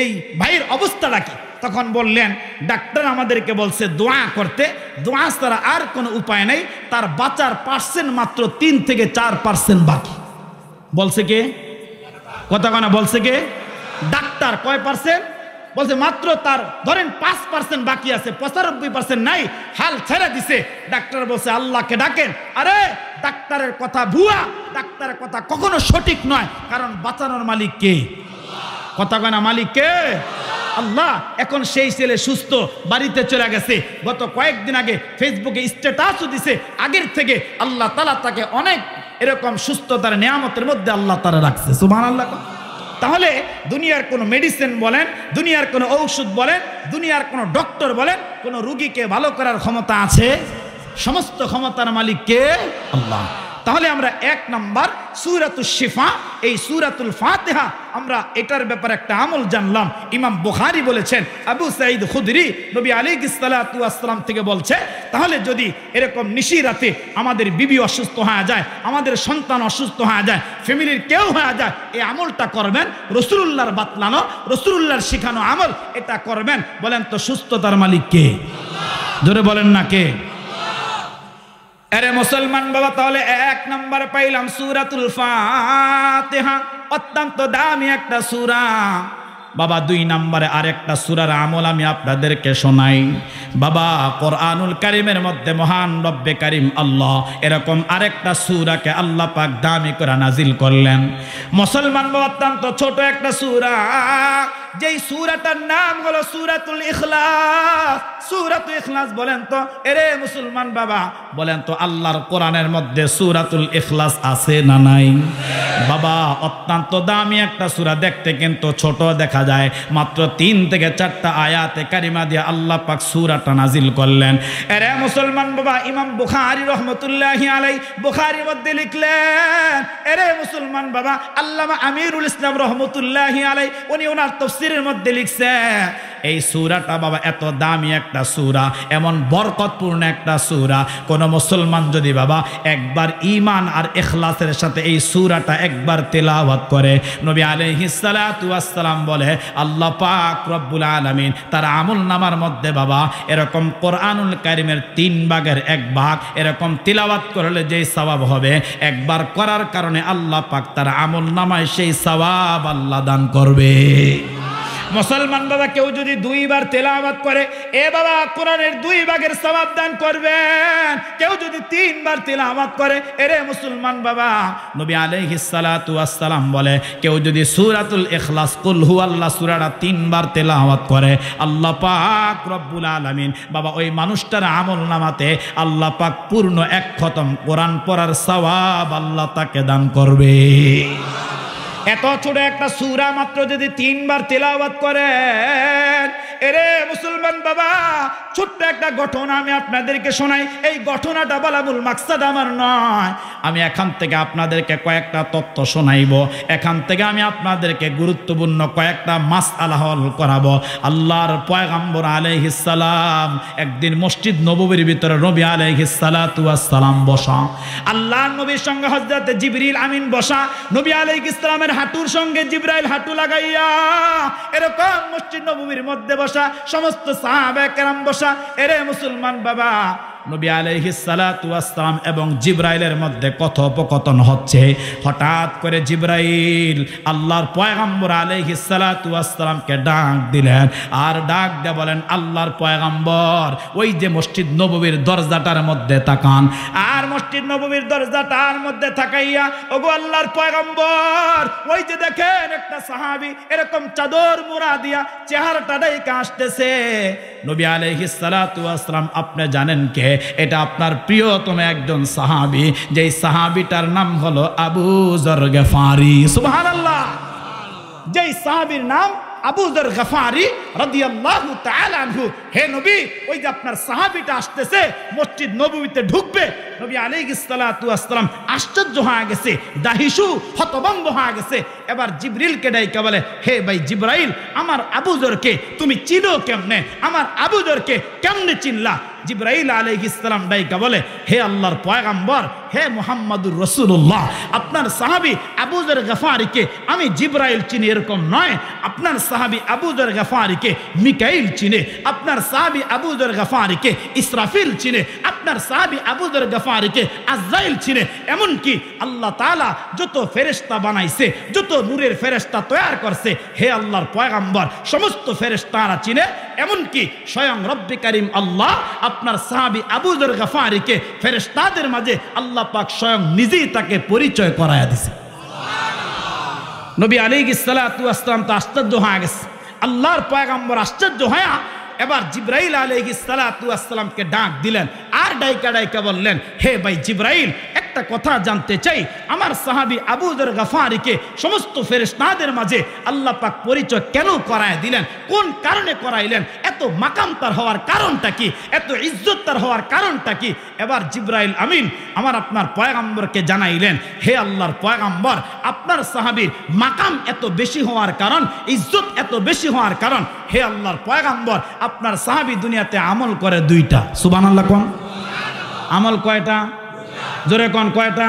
এই ভাইয়ের অবস্থাটা কি। তখন বললেন, ডাক্তার আমাদেরকে বলছে দোয়া করতে, দোয়া ছাড়া আর কোনো উপায় নেই, তার বাঁচার পার্সেন্ট মাত্র 3 থেকে 4% বাকি। বলছে কে? কথা কনা, বলছে কে? ডাক্তার। কয় পার্সেন্ট? বলছে মাত্র তার ধরেন 5% বাকি আছে, 95% নাই, হাল ছেড়ে দিছে। ডাক্তার বলছে আল্লাহকে ডাকেন। আরে ডাক্তারের কথা ভুয়া, ডাক্তারের কথা কখনো সঠিক নয়, কারণ বাঁচানোর মালিক কে? কথা কয় না, মালিক কে? আল্লাহ। এখন সেই ছেলে সুস্থ, বাড়িতে চলে গেছে। গত কয়েকদিন আগে ফেসবুকে স্ট্যাটাসও দিছে, আগের থেকে আল্লাহ তাআলা তাকে অনেক এরকম সুস্থতার নিয়ামতের মধ্যে আল্লাহ তাআলা রাখছে। সুবহানাল্লাহ। তাহলে দুনিয়ার কোনো মেডিসিন বলেন, দুনিয়ার কোনো ঔষধ বলেন, দুনিয়ার কোনো ডক্টর বলেন, কোনো রোগীকে ভালো করার ক্ষমতা আছে? সমস্ত ক্ষমতার মালিক কে? আল্লাহ। তাহলে আমরা 1 নাম্বার সূরাতুশ শিফা, এই সূরাতুল ফাতিহা, আমরা এটার ব্যাপারে একটা আমল জানলাম। ইমাম বুখারী বলেছেন, আবু সাঈদ খুদরি নবী আলাইহিস সালাতু ওয়াস সালাম থেকে বলছে, তাহলে যদি এরকম নিশি রাতে আমাদের বিবি অসুস্থ হয়ে যায়, আমাদের সন্তান অসুস্থ হয়ে যায়, ফ্যামিলির কেউ হয়ে যায়, এই আমলটা করবেন। রাসূলুল্লাহর বাতলানো, রাসূলুল্লাহর শিখানো আমল, এটা করবেন। বলেন তো সুস্থতার মালিক কে? জোরে বলেন না কে? আরে মুসলমান বাবা, তাহলে 1 নাম্বার পাইলাম সূরাতুল ফাতিহা, অত্যন্ত দামি একটা সূরা বাবা। 2 নাম্বারে আরেকটা সূরার আমল আমি আপনাদেরকে শোনাই বাবা। কোরআনুল কারীমের মধ্যে মহান রব্বে কারীম আল্লাহ এরকম আরেকটা সূরাকে আল্লাহ পাক দামি করে নাজিল করলেন। মুসলমান বাবা, অত্যন্ত ছোট একটা সূরা, যেই সূরাটার নাম হলো সূরাতুল ইখলাস। সূরাতুল ইখলাস বলেন তো, এরে মুসলমান বাবা বলেন তো, আল্লাহর কোরআনের মধ্যে সূরাতুল ইখলাস আছে না নাই? বাবা অত্যন্ত দামি একটা সূরা, দেখতে কিন্তু ছোট দেখা যায়, মাত্র 3 থেকে 4টা আয়াতে কারিমা দিয়ে আল্লাহ পাক সূরাটা নাজিল করলেন। এরে মুসলমান বাবা, ইমাম বুখারী রহমতুল্লাহি আলাইহি বুখারীর মধ্যে লিখলেন, এরে মুসলমান বাবা, আল্লামা আমিরুল ইসলাম রহমতুল্লাহি আলাইহি উনি ওনার তাফসীরের মধ্যে লিখছে, এই সূরাটা বাবা এত দামি একটা সূরা, এমন বরকতপূর্ণ একটা সূরা, কোন মুসলমান যদি বাবা একবার ঈমান আর ইখলাসের সাথে এই সূরাটা একবার তেলাওয়াত করে, নবী আলাইহিস সালাতু ওয়াস সালাম বলে আল্লাহ পাক রব্বুল আলামিন তার আমলনামার মধ্যে বাবা এরকম কোরআনুল কারীমের 3 ভাগের 1 ভাগ এরকম তিলাওয়াত করলে যেই সওয়াব হবে, একবার করার কারণে আল্লাহ পাক তার আমলনামায় সেই সওয়াব আল্লাহ দান করবে। মুসলমান বাবা, কেউ যদি 2 বার তেলাওয়াত করে, এ বাবা কোরআনের 2 ভাগের সওয়াব দান করবেন। কেউ যদি 3 বার তেলাওয়াত করে, এরে মুসলমান বাবা, নবী আলাইহিস সালাতু ওয়াস সালাম বলে, কেউ যদি সূরাতুল ইখলাস কুল হুয়াল্লাহ সূরাটা 3 বার তেলাওয়াত করে, আল্লাহ পাক রব্বুল আলামিন বাবা ওই মানুষটার আমলনামাতে আল্লাহ পাক পূর্ণ 1 খতম কোরআন পড়ার সওয়াব আল্লাহ তাকে দান করবে। এত ছোট একটা সূরা মাত্র যদি 3 বার তেলাওয়াত করেন, এরে মুসলমান বাবা, ছোট্ট একটা ঘটনা আমি আপনাদেরকে শোনাই। এই ঘটনাটা বলা মূল মাকসাদ আমার নয়। আমি এখান থেকে আপনাদেরকে কয়েকটা তথ্য শোনাইব। এখান থেকে আমি আপনাদেরকে গুরুত্বপূর্ণ কয়েকটা মাসআলা হল করাবো। আল্লাহর পয়গম্বর আলাইহিস সালাম একদিন মসজিদ নববীর ভিতরে নবী আলাইহিস সালাতু ওয়াস সালাম বসা। আল্লাহর নবীর সঙ্গে হযরত জিবরিল আমিন বসা। নবী আলাইহিস সালামের হাঁটুর সঙ্গে জিবরাইল হাঁটু লাগাইয়া এরকম মসজিদ নববীর মধ্যে বসা, সমস্ত সাহাবা কেরাম বসা। এরে মুসলমান বাবা, নবী আলাইহিস সালাতু ওয়াস সালাম এবং জিবরাইলের মধ্যে কথোপকথন হচ্ছে। হঠাৎ করে জিবরাইল আল্লাহর পয়গম্বর আলাইহিস সালাতু ওয়াস সালামকে ডাক দিলেন, আর ডাক দিয়ে বলেন, আল্লাহর পয়গম্বর ওই যে মসজিদ নববীর দরজাটার মধ্যে তাকান। আর মসজিদ নববীর দরজাটার মধ্যে তাকাইয়া, ওগো আল্লাহর পয়গম্বর, ওই যে দেখেন একটা সাহাবী এরকম চাদর মুড়া দিয়া চেহারাটা ঢাকা আসতেছে। নবী আলাইহিস সালাতু ওয়াস সালাম, আপনি জানেন কে? এটা আপনার প্রিয়তম একজন সাহাবী, যেই সাহাবীটার নাম হলো আবু যর গফারি। সুবহানাল্লাহ। যেই সাহাবীর নাম আবু যর গফারি রাদিয়াল্লাহু তাআলা আনহু। হে নবী, ওই যে আপনার সাহাবীটা আসতেছে, মসজিদ নববীতে ঢুকবে। নবী আলাইহিস সালাতু ওয়াস সালাম আশ্চর্য হয়ে গেছে, দাহিশু হতভম্ব হয়ে গেছে। এবার জিবরিলকে ডাইকা বলে, হে ভাই জিবরাইল, আমার আবু যরকে তুমি চিনো কেমনে? আমার আবু যরকে কেমনে চিনলা? জিবরাইল আলাইহিস সালাম ডাইকা বলে, হে আল্লাহর পয়গম্বর, হে মুহাম্মাদুর রাসূলুল্লাহ, আপনার সাহাবী আবু যর গফারিকে আমি জিবরাইল চিনি এরকম নয়। আপনার সাহাবী আবু যর গফারিকে মিকাইল চিনে, আপনার সাহাবী আবু যর গফারিকে ইসরাফিল চিনে, আপনার সাহাবী আবু যর গফারিকে আজরাইল চিনে। এমনকি আল্লাহ তাআলা যত ফেরেশতা বানাইছে, যত নূরের ফেরেশতা তৈরি করছে, হে আল্লাহর পয়গম্বর, সমস্ত ফেরেশতারা চিনে। এমনকি স্বয়ং রব্বে কারীম আল্লাহ আপনার সাহাবী আবু যর গফারিকে ফেরেশতাদের মাঝে আল্লাহ পাক স্বয়ং নিজেই তাকে পরিচয় করায়া দিয়েছে। নবী আলাইহিস সালাতু ওয়াস সালাম তো আশ্চর্য হয়ে গেছে। আল্লাহর পয়গম্বর আশ্চর্য হয়া এবার জিবরাইল আলাইহিস সালাতু ওয়াস সালামকে ডাক দিলেন, আর ডাইকা ডাইকা বললেন, হে ভাই জিবরাইল, একটা কথা জানতে চাই, আমার সাহাবী আবু যর গফারিকে সমস্ত ফেরেশতাদের মাঝে আল্লাহ পাক পরিচয় কেন করায় দিলেন? কোন কারণে করাইলেন? এত মাকাম তার হওয়ার কারণটা কি? এত ইজ্জত তার হওয়ার কারণটা কি? এবার জিবরাইল আমিন আমার আপনার পয়গম্বরকে জানাইলেন, হে আল্লাহর পয়গম্বর, আপনার সাহাবীর মাকাম এত বেশি হওয়ার কারণ, ইজ্জত এত বেশি হওয়ার কারণ, হে আল্লাহর পয়গম্বর, আপনার সাহাবী দুনিয়াতে আমল করে দুইটা। সুবহানাল্লাহ কোন? আমল কয়টা? জোরে কোন কয়টা?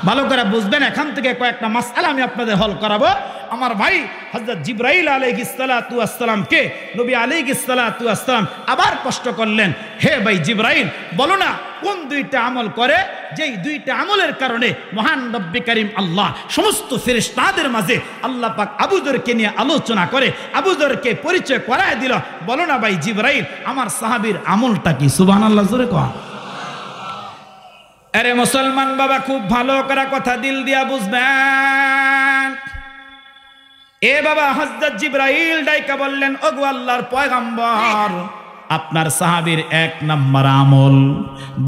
ভালো করে বুঝবেন। এখান থেকে কয়েকটা মাসআলা আমি আপনাদের হল করাবো। আমার ভাই হযরত জিবরাইল আলাইহিস সালাতু ওয়াস সালামকে নবী আলাইহিস সালাতু ওয়াস সালাম আবার প্রশ্ন করলেন, হে ভাই জিবরাইল, বলো না কোন দুইটা আমল করে, যেই দুইটা আমলের কারণে মহান রব্বে কারীম আল্লাহ সমস্ত ফেরেশতাদের মাঝে আল্লাহ পাক আবু যরকে নিয়ে আলোচনা করে আবু যরকে পরিচয় করায় দিল। বলো না ভাই জিবরাইল, আমার সাহাবীর আমলটা কি? সুবহানাল্লাহ, জোরে কোন। আরে মুসলমান বাবা, খুব ভালো করে কথা দিল দিয়া বুঝবেন। এ বাবা, হযরত জিবরাইল ডাইকা বললেন, ওগো আল্লাহর পয়গম্বর, আপনার সাহাবীর এক নাম্বার আমল।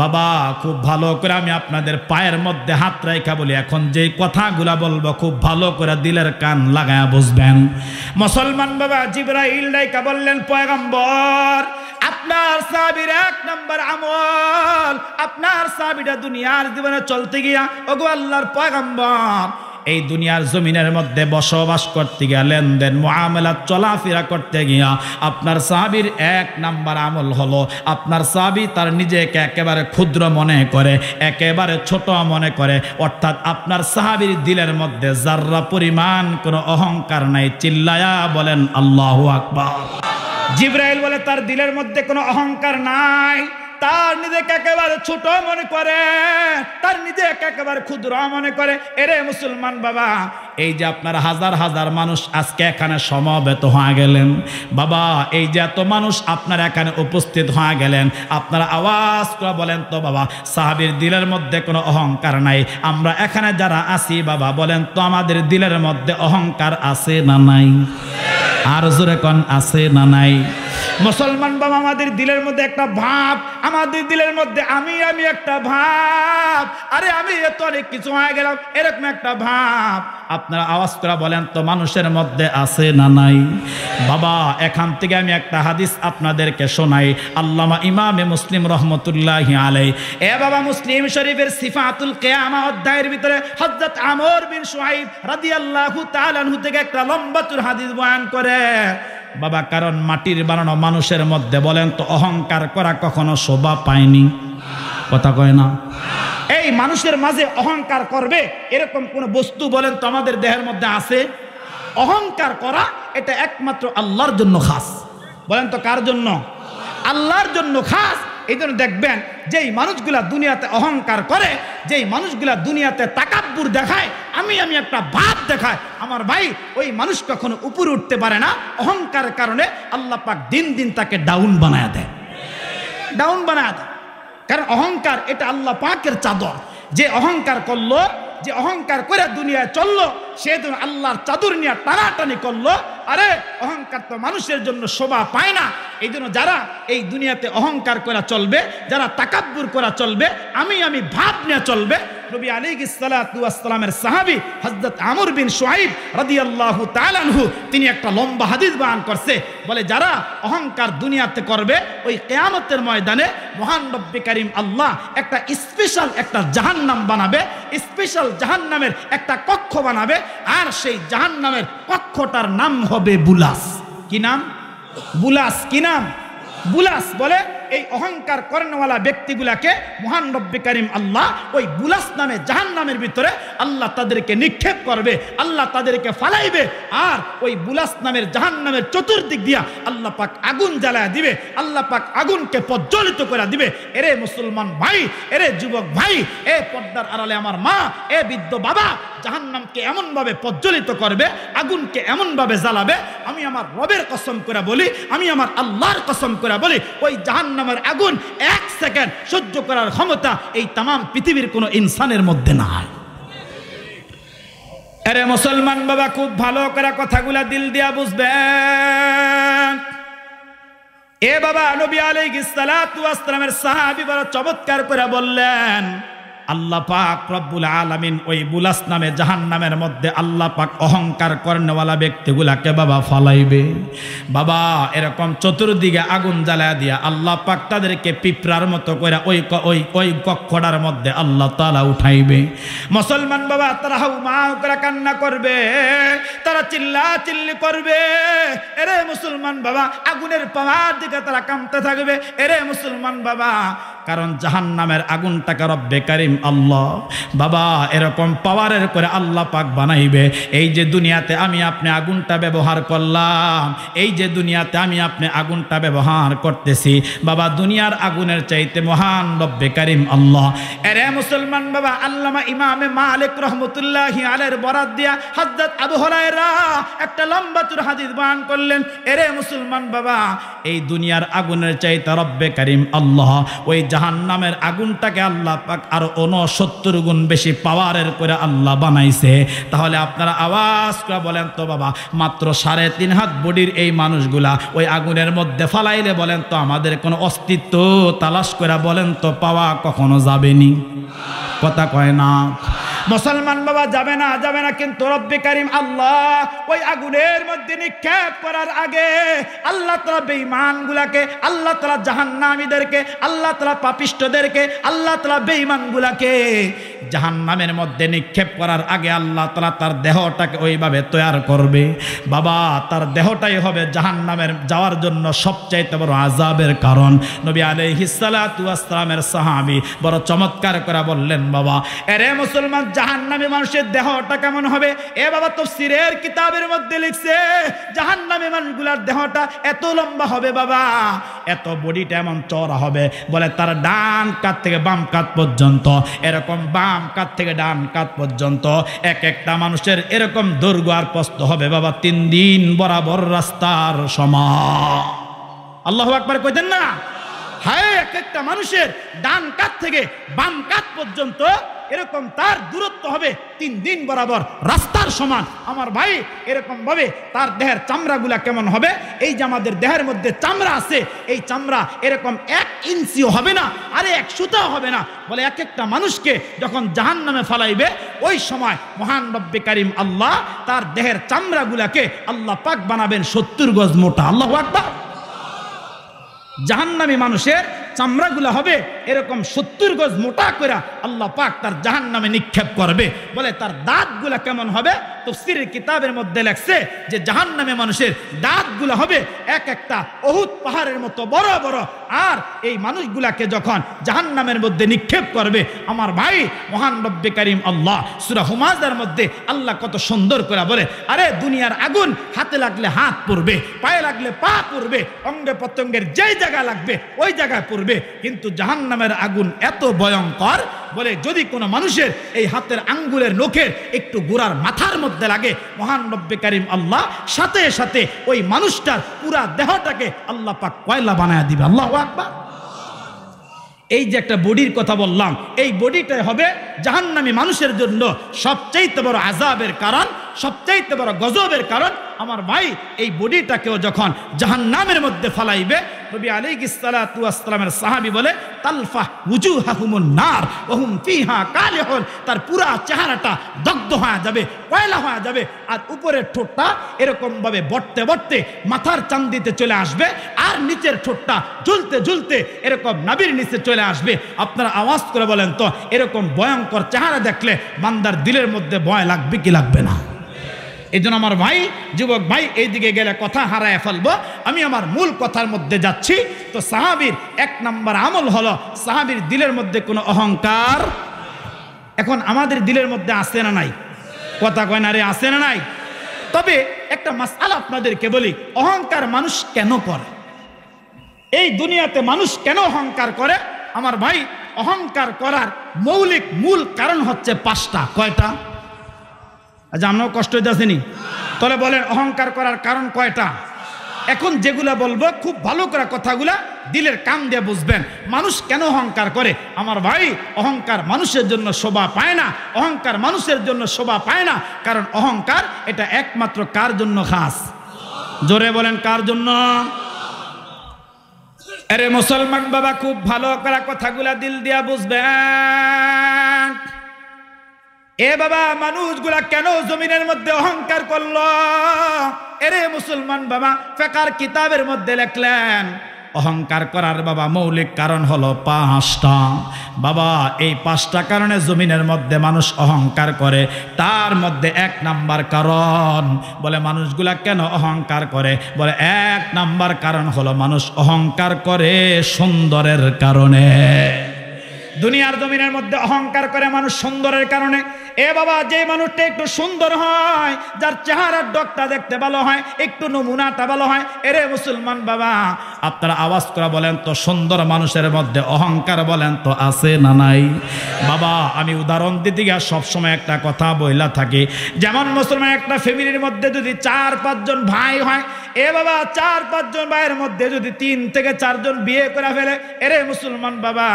বাবা, খুব ভালো করে আমি আপনাদের পায়ের মধ্যে হাত রাখা বলি, এখন যে কথাগুলা বলবো খুব ভালো করে দিলের কান লাগায়া বুঝবেন। মুসলমান বাবা, জিবরাইল ডাইকা বললেন, পয়গম্বর, আপনার সাহাবীর এক নাম্বার আমল, আপনার সাহাবীটা দুনিয়ার জীবনে চলতে গিয়া, ওগো আল্লাহর পয়গম্বর, এই দুনিয়ার জমিনের মধ্যে বসবাস করতে গিয়া, লেনদেন মুআমালাত চলাফেরা করতে গিয়া আপনার সাহাবীর এক নাম্বার আমল হলো, আপনার সাহাবী তার নিজেকে একেবারে ক্ষুদ্র মনে করে, একেবারে ছোট মনে করে। অর্থাৎ আপনার সাহাবীর দিলের মধ্যে যাররা পরিমাণ কোনো অহংকার নাই। চিল্লায়া বলেন আল্লাহু আকবার। জিবরাইল বলে তার দিলের মধ্যে কোনো অহংকার নাই, তার নিজেকে একেবারে ছোট মনে করে, তার নিজেকে একেবারে ক্ষুদ্র মনে করে। এরে মুসলমান বাবা, এই যে আপনার হাজার হাজার মানুষ আজকে এখানে সমবেত হয়ে গেলেন, বাবা, এই যে এত মানুষ আপনার এখানে উপস্থিত হয়ে গেলেন, আপনারা আওয়াজ করে বলেন তো বাবা, সাহাবীর দিলের মধ্যে কোনো অহংকার নাই? আমরা এখানে যারা আছি বাবা, বলেন তো আমাদের দিলের মধ্যে অহংকার আছে না নাই? আর জোরে কোন, আছে না নাই? মুসলমান বাবা, আমাদের দিলের মধ্যে একটা ভাব, আমাদের দিলের মধ্যে আমি একটা ভাব, আরে আমি এত অনেক কিছু হয়ে গেলাম, এরকম একটা ভাব আপনারা আওয়াজ করে বলেন তো মানুষের মধ্যে আছে না নাই? বাবা, এখান থেকে আমি একটা হাদিস আপনাদেরকে শোনাই। আল্লামা ইমামে মুসলিম রহমতুল্লাহি আলাইহি বাবা মুসলিম শরীফের সিফাতুল কিয়ামা অধ্যায়ের ভিতরে হযরত আমর বিন শুআইব রাদিয়াল্লাহু তাআলা আনহু থেকে একটা লম্বা চূড়া হাদিস বয়ান করে বাবা। কারণ মাটির বানানো মানুষের মধ্যে বলেন তো অহংকার করা কখনো শোভা পায়নি? কথা কয় না? এই মানুষের মাঝে অহংকার করবে এরকম কোন বস্তু বলেন তো আমাদের দেহের মধ্যে আছে? অহংকার করা এটা একমাত্র আল্লাহর জন্য খাস। বলেন তো কার জন্য? আল্লাহর জন্য খাস। এই জন্য দেখবেন যেই মানুষগুলা দুনিয়াতে অহংকার করে, যেই মানুষগুলা দুনিয়াতে তাকাব্বুর দেখায়, আমি একটা ভাব দেখায়, আমার ভাই ওই মানুষ কখনো উপরে উঠতে পারে না। অহংকারের কারণে আল্লাহ পাক দিন দিন তাকে ডাউন বানায় দেয়, ডাউন বানায় দেয়। কারণ অহংকার এটা আল্লাহ পাকের চাদর। যে অহংকার করলো, যে অহংকার করে দুনিয়ায় চললো, সে তো আল্লাহর চাদর নিয়ে টানাটানি করলো। আরে অহংকার তো মানুষের জন্য শোভা পায় না। এই জন্য যারা এই দুনিয়াতে অহংকার করা চলবে, যারা তাকাব্বুর করা চলবে, আমি ভাব নিয়ে চলবে, নবী আলাইহিস সালাতু ওয়াস সালামের সাহাবী হযরত আমর বিন শুআইব রাদিয়াল্লাহু তাআলা আনহু তিনি একটা লম্বা হাদিস বয়ান করছে। বলে যারা অহংকার দুনিয়াতে করবে, ওই কিয়ামতের ময়দানে মহান রব্বে কারীম আল্লাহ একটা স্পেশাল একটা জাহান্নাম বানাবে, স্পেশাল জাহান্নামের একটা কক্ষ বানাবে। আর সেই জাহান্নামের কক্ষটার নাম হবে বুলাস। কি নাম? বুলাস। কি নাম? বুলাস। বলে এই অহংকার করেনওয়ালা ব্যক্তিগুলাকে মহান রব্বে কারীম আল্লাহ ওই বুলাস নামে জাহান্নামের ভিতরে আল্লাহ তাদেরকে নিক্ষেপ করবে, আল্লাহ তাদেরকে ফালাইবে। আর ওই বুলাস নামের জাহান্নামের চতুর্দিক দিয়া আল্লাহ পাক আগুন জ্বালায় দিবে, আল্লাহ পাক আগুনকে প্রজ্বলিত করে দিবে। এরে মুসলমান ভাই, এরে যুবক ভাই, এ পর্দার আড়ালে আমার মা, এ বৃদ্ধ বাবা, জাহান্নামকে এমন ভাবে প্রজ্বলিত করবে, আগুনকে এমন ভাবে জ্বালাবে, আমি আমার রবের কসম করে বলি, আমি আমার আল্লাহর কসম করে বলি, ওই জাহান্নামের আগুন 1 সেকেন্ড সহ্য করার ক্ষমতা এই তামাম পৃথিবীর কোন ইনসানের মধ্যে নাই। আরে মুসলমান বাবা, খুব ভালো করে কথাগুলা দিল দিয়া বুঝবেন। এ বাবা, নবী আলাইহিস সালাতু ওয়াস সালামের সাহাবী বড় চমৎকার করে বললেন, আল্লাহ পাক রব্বুল আলামিন ওই বুলাস নামে জাহান্নামের মধ্যে আল্লাহ পাক অহংকার করেনওয়ালা ব্যক্তিগুলাকে বাবা ফালাইবে। বাবা এরকম চতুর্দিকে আগুন জ্বালায় দিয়া আল্লাহ পাক তাদেরকে পিঁপড়ার মতো করে ওই কক্ষটার মধ্যে আল্লাহ তাআলা উঠাইবে। মুসলমান বাবা, তারা হাউমাউ করে কান্না করবে, তারা চিল্লা চিল্লি করবে। এরে মুসলমান বাবা, আগুনের পাওয়ার দিকে তারা কাঁপতে থাকবে। এরে মুসলমান বাবা, কারণ জাহান্নামের আগুনটাকে রব্বে কারীম আল্লাহ বাবা এরকম পাওয়ারের করে আল্লাহ পাক বানাইবে। এই যে দুনিয়াতে আমি আপনি আগুনটা ব্যবহার করলাম, এই যে দুনিয়াতে আমি আপনি আগুনটা ব্যবহার করতেছি, বাবা দুনিয়ার আগুনের চাইতে মহান রব্বে কারীম আল্লাহ। এরে মুসলমান বাবা, আল্লামা ইমামে মালিক রহমতুল্লাহি আলাইহির বরাত দিয়া হযরত আবু হুরায়রা একটা লম্বা চূড়া হাদিস বয়ান করলেন। এরে মুসলমান বাবা, এই দুনিয়ার আগুনের চাইতে রব্বে কারীম আল্লাহ ওই জাহান্নামের আগুনটাকে আল্লাহ পাক আরো 69 গুণ বেশি পাওয়ারের করে আল্লাহ বানাইছে। তাহলে আপনারা আওয়াজ করে বলেন তো বাবা, মাত্র 3.5 হাত বডির এই মানুষগুলা ওই আগুনের মধ্যে ফালাইলে বলেন তো আমাদের কোনো অস্তিত্ব তালাশ করে বলেন তো পাওয়া কখনো যাবেনি? কথা কয় না। মুসলমান বাবা, যাবে না, যাবে না। কিন্তু রব্বে কারীম আল্লাহ ওই আগুনের মধ্যে নিক্ষেপ করার আগে আল্লাহ তাআলা বেঈমানগুলাকে, আল্লাহ তাআলা জাহান্নামীদেরকে, আল্লাহ তাআলা পাপিষ্ঠদেরকে, আল্লাহ তাআলা বেঈমানগুলাকে জাহান্নামের মধ্যে নিক্ষেপ করার আগে আল্লাহ তাআলা তার দেহটাকে ওইভাবে তৈয়ার করবে। বাবা তার দেহটাই হবে জাহান্নামের যাওয়ার জন্য সবচাইতে বড় আযাবের কারণ। নবী আলাইহিস সালাতু ওয়াস সালামের সাহাবী বড় চমৎকার করে বললেন, বাবা এরে মুসলমান, জাহান্নামী মানুষের দেহটা কেমন হবে? এ বাবা তাফসীরের কিতাবের মধ্যে লিখছে জাহান্নামী মানুষগুলোর দেহটা এত লম্বা হবে বাবা, এত বডিটা এমন চওড়া হবে, বলে তার ডান কাঁধ থেকে বাম কাঁধ পর্যন্ত, এরকম বাম কাঁধ থেকে ডান কাঁধ পর্যন্ত এক একটা মানুষের এরকম দৈর্ঘ্য আর প্রস্থ হবে বাবা 3 দিন বরাবর রাস্তার সমান। আল্লাহু আকবার কইতেন না? হায়, এক একটা মানুষের ডান কাঁধ থেকে বাম কাঁধ পর্যন্ত এরকম তার দূরত্ব হবে 3 দিন বরাবর রাস্তার সমান। আমার ভাই এরকম ভাবে তার দেহের চামড়াগুলা কেমন হবে, এই যে আমাদের দেহের মধ্যে চামড়া আছে, এই চামড়া এরকম 1 ইঞ্চিও হবে না, আরে 1 সুতাও হবে না। বলে এক একটা মানুষকে যখন জাহান্নামে ফালাইবে ওই সময় মহান রব্বে কারীম আল্লাহ তার দেহের চামড়াগুলাকে আল্লাহ পাক বানাবেন 70 গজ মোটা। আল্লাহু আকবার। জাহান্নামী মানুষের চামড়াগুলা হবে এরকম 70 গজ মোটা করে আল্লাহ পাক তার জাহান্নামে নিক্ষেপ করবে। বলে তার দাঁতগুলা কেমন হবে, তাফসীরের কিতাবের মধ্যে লেখছে যে জাহান্নামী মানুষের দাঁতগুলা হবে এক একটা উহুদ পাহাড়ের মতো বড় বড়। আর এই মানুষগুলাকে যখন জাহান্নামের মধ্যে নিক্ষেপ করবে, আমার ভাই মহান রব্বে কারীম আল্লাহ সূরা হুমাযার মধ্যে আল্লাহ কত সুন্দর করে বলে, আরে দুনিয়ার আগুন হাতে লাগলে হাত পুড়বে, পায়ে লাগলে পা পুড়বে, অঙ্গে প্রত্যঙ্গের যেই জায়গা লাগবে ওই জায়গায় পুড়বে। কিন্তু জাহান্নামের আগুন এত ভয়ঙ্কর, বলে যদি কোনো মানুষের এই হাতের আঙ্গুলের নখের একটু গোড়ার মাথার মধ্যে লাগে, মহান রব্বে কারীম আল্লাহ সাথে সাথে ওই মানুষটার পুরা দেহটাকে আল্লাহ পাক কয়লা বানায় দিবে। আল্লাহু আকবার। এই যে একটা বডির কথা বললাম, এই বডিটাই হবে জাহান্নামী মানুষের জন্য সবচাইতে বড় আযাবের কারণ, সবচাইতে বড় গজবের কারণ। আমার ভাই এই বডিটাকেও যখন জাহান্নামের মধ্যে ফালাইবে, নবী আলাইহিস সালাতু ওয়াস সালামের সাহাবী বলে তালফা উজুহাহুমুন নার ওয়া হুম ফিহা কালিহুন, তার পুরা চেহারাটা দগ্ধ হয়ে যাবে, কয়লা হয়ে যাবে। আর উপরের ঠোঁটটা এরকম ভাবে বটতে বটতে মাথার চান্দিতে চলে আসবে, আর নিচের ঠোঁটটা ঝুলতে ঝুলতে এরকম নাভির নিচে চলে আসবে। আপনারা আওয়াজ করে বলেন তো, এরকম ভয়ঙ্কর চেহারা দেখলে বান্দার দিলের মধ্যে ভয় লাগবে কি লাগবে না? এই জন্য আমার ভাই, যুবক ভাই, এইদিকে গেলে কথা হারায় ফেলবো। আমি আমার মূল কথার মধ্যে যাচ্ছি। তো সাহাবীর 1 নম্বর আমল হলো সাহাবীর দিলের মধ্যে কোনো অহংকার। এখন আমাদের দিলের মধ্যে আছে না নাই? কথা কয় না রে, আছে না নাই? তবে একটা মাসআলা আপনাদেরকে বলি, অহংকার মানুষ কেন করে? এই দুনিয়াতে মানুষ কেন অহংকার করে? আমার ভাই, অহংকার করার মৌলিক মূল কারণ হচ্ছে 5টা। কয়টা? আচ্ছা, আমরাও কষ্ট হইতে আসেনি? তাহলে বলেন অহংকার করার কারণ কয়টা? এখন যেগুলা বলবো খুব ভালো করে কথাগুলা দিলের কান দিয়ে বুঝবেন। মানুষ কেন অহংকার করে? আমার ভাই, অহংকার মানুষের জন্য শোভা পায় না। অহংকার মানুষের জন্য শোভা পায় না, কারণ অহংকার এটা একমাত্র কার জন্য খাস? জোরে বলেন, কার জন্য? আরে মুসলমান বাবা, খুব ভালো করে কথাগুলা দিল দিয়া বুঝবেন। এ বাবা, মানুষগুলা কেন জমিনের মধ্যে অহংকার করলো? এরে মুসলমান বাবা, ফিকহের কিতাবের মধ্যে লিখলেন অহংকার করার বাবা মৌলিক কারণ হলো 5টা। বাবা, এই 5টা কারণে জমিনের মধ্যে মানুষ অহংকার করে। তার মধ্যে 1 নাম্বার কারণ, বলে মানুষগুলা কেন অহংকার করে? বলে 1 নাম্বার কারণ হলো মানুষ অহংকার করে সুন্দরের কারণে। দুনিয়ার জমিনের মধ্যে অহংকার করে মানুষ সুন্দরের কারণে। এ বাবা, যে মানুষটা একটু সুন্দর হয়, যার চেহারার ডকটা দেখতে ভালো হয়, একটু নমুনাটা ভালো হয়, এরে মুসলমান বাবা, আপনারা আওয়াজ করে বলেন তো, সুন্দর মানুষের মধ্যে অহংকার বলেন তো আছে না নাই? বাবা, আমি উদাহরণ দিতে গিয়ে সবসময় একটা কথা বইলা থাকি। যেমন মুসলমান একটা ফ্যামিলির মধ্যে যদি 4-5 জন ভাই হয়, এ বাবা 4-5 জন ভাইয়ের মধ্যে যদি 3 থেকে 4 জন বিয়ে করে ফেলে, এরে মুসলমান বাবা,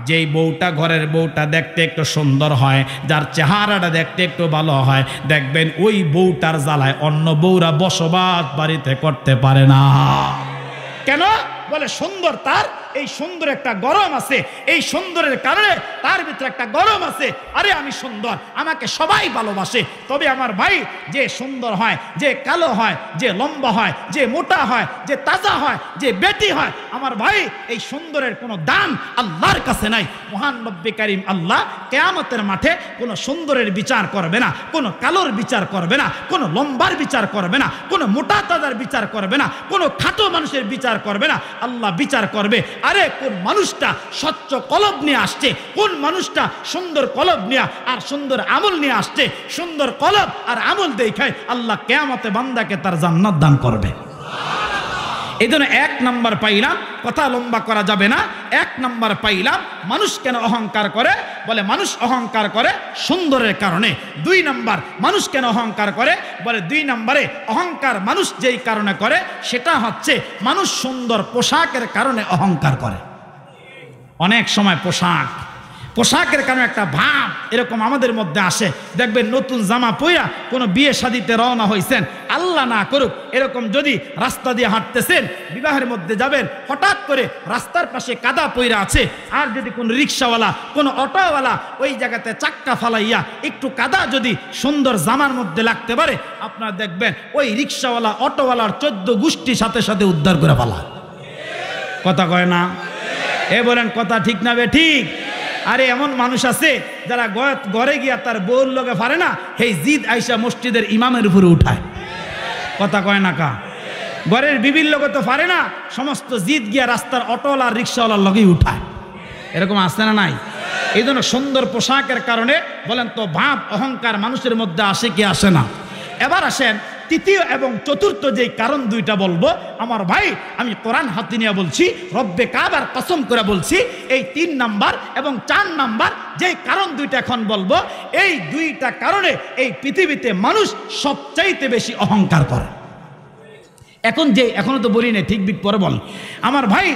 যেই বউটা, ঘরের বউটা দেখতে একটু সুন্দর হয়, যার চেহারাটা দেখতে একটু ভালো হয়, দেখবেন ওই বউটার জ্বালায় অন্য বউরা বসবাস বাড়িতে করতে পারে না। কেন? বলে সুন্দর, তার এই সুন্দর একটা গরম আছে, এই সুন্দরের কারণে তার ভিতরে একটা গরম আছে। আরে আমি সুন্দর, আমাকে সবাই ভালোবাসে। তবে আমার ভাই, যে সুন্দর হয়, যে কালো হয়, যে লম্বা হয়, যে মোটা হয়, যে তাজা হয়, যে বেটি হয়, আমার ভাই এই সুন্দরের কোনো দাম আল্লাহর কাছে নাই। মহান রব্বে কারীম আল্লাহ কিয়ামতের মাঠে কোনো সুন্দরের বিচার করবে না, কোনো কালোর বিচার করবে না, কোনো লম্বার বিচার করবে না, কোনো মোটা তাজার বিচার করবে না, কোনো খাটো মানুষের বিচার করবে না। আল্লাহ বিচার করবে, আরে কোন মানুষটা স্বচ্ছ কলব নিয়ে আসছে, কোন মানুষটা সুন্দর কলব নিয়ে আর সুন্দর আমল নিয়ে আসছে। সুন্দর কলব আর আমল দেখায় আল্লাহ কিয়ামতে বান্দাকে তার জান্নাত দান করবে। এই জন্য 1 নাম্বার পাইলাম, কথা লম্বা করা যাবে না। 1 নাম্বার পাইলাম, মানুষ কেন অহংকার করে? বলে মানুষ অহংকার করে সুন্দরের কারণে। 2 নাম্বার, মানুষ কেন অহংকার করে? বলে 2 নাম্বারে অহংকার মানুষ যেই কারণে করে সেটা হচ্ছে মানুষ সুন্দর পোশাকের কারণে অহংকার করে। অনেক সময় পোশাক, পোশাকের কারণে একটা ভাব এরকম আমাদের মধ্যে আসে। দেখবেন নতুন জামা পইরা কোনো বিয়ে শাদিতে রওনা হয়েছেন, আল্লাহ না করুক এরকম যদি রাস্তা দিয়ে হাঁটতেছেন, বিবাহের মধ্যে যাবেন, হঠাৎ করে রাস্তার পাশে কাদা পইরা আছে, আর যদি কোনো রিক্সাওয়ালা কোনো অটোওয়ালা ওই জায়গাতে চাক্কা ফালাইয়া একটু কাদা যদি সুন্দর জামার মধ্যে লাগতে পারে, আপনারা দেখবেন ওই রিক্সাওয়ালা অটোওয়ালার 14 গোষ্ঠী সাথে সাথে উদ্ধার করে ফেলা। কথা কয় না? বলেন কথা ঠিক না বে ঠিক? আরে এমন মানুষ আছে যারা ঘরে গিয়া তার বউর লগে পারে না, সেই জিদ আইসা মসজিদের ইমামের উপরে উঠায়। কথা কয় না কা? ঘরের বিবির লগে তো পারে না, সমস্ত জিদ গিয়া রাস্তার অটোওয়ালা রিক্সাওয়ালার লগেই উঠায়। এরকম আসে না নাই? এই জন্য সুন্দর পোশাকের কারণে বলেন তো ভাব অহংকার মানুষের মধ্যে আসে কি আসে না? এবার আসেন তৃতীয় এবং চতুর্থ যে কারণ দুইটা বলবো আমার ভাই, আমি কোরআন হাতে নিয়ে বলছি, রব্বে কাবার কসম করে বলছি, এই 3 নাম্বার এবং 4 নাম্বার যে কারণ দুইটা এখন বলবো, এই দুইটা কারণে এই পৃথিবীতে মানুষ সবচাইতে বেশি অহংকার করে। এখনো তো বলি না, ঠিক বিট পরে বল আমার ভাই।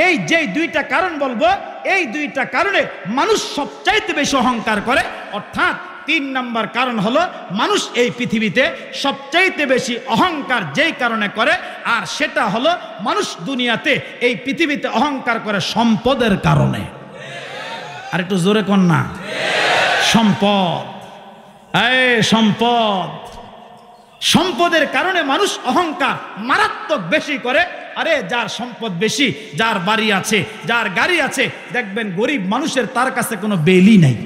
এই যে দুইটা কারণ বলবো, এই দুইটা কারণে মানুষ সবচাইতে বেশি অহংকার করে। অর্থাৎ 3 নাম্বার কারণ হলো মানুষ এই পৃথিবীতে সবচাইতে বেশি অহংকার যেই কারণে করে, আর সেটা হলো মানুষ দুনিয়াতে এই পৃথিবীতে অহংকার করে সম্পদের কারণে। আর একটু জোরে কর না, সম্পদ। সম্পদ, সম্পদের কারণে মানুষ অহংকার মারাত্মক বেশি করে। আরে যার সম্পদ বেশি, যার বাড়ি আছে, যার গাড়ি আছে, দেখবেন গরিব মানুষের তার কাছে কোনো বেলি নাই।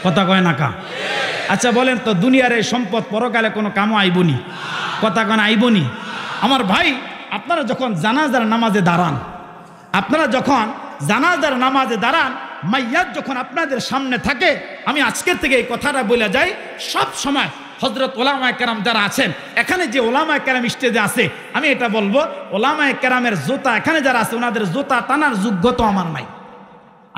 কথা কয় না কা? আচ্ছা বলেন তো, দুনিয়ার এই সম্পদ পরকালে কোনো কামও আইবনি? কথা কয় না আইবনি? আমার ভাই, আপনারা যখন জানাজার নামাজে দাঁড়ান, মাইয়াত যখন আপনাদের সামনে থাকে, আমি আজকের থেকে এই কথাটা বলে যাই, সব সময় হযরত ওলামায়ে কেরাম যারা আছেন, এখানে যে ওলামায়ে কেরাম স্টেজে আছে, আমি এটা বলবো, ওলামায়ে কেরামের জুতা এখানে যারা আছে, ওনাদের জুতা টানার যোগ্যতা আমার নাই।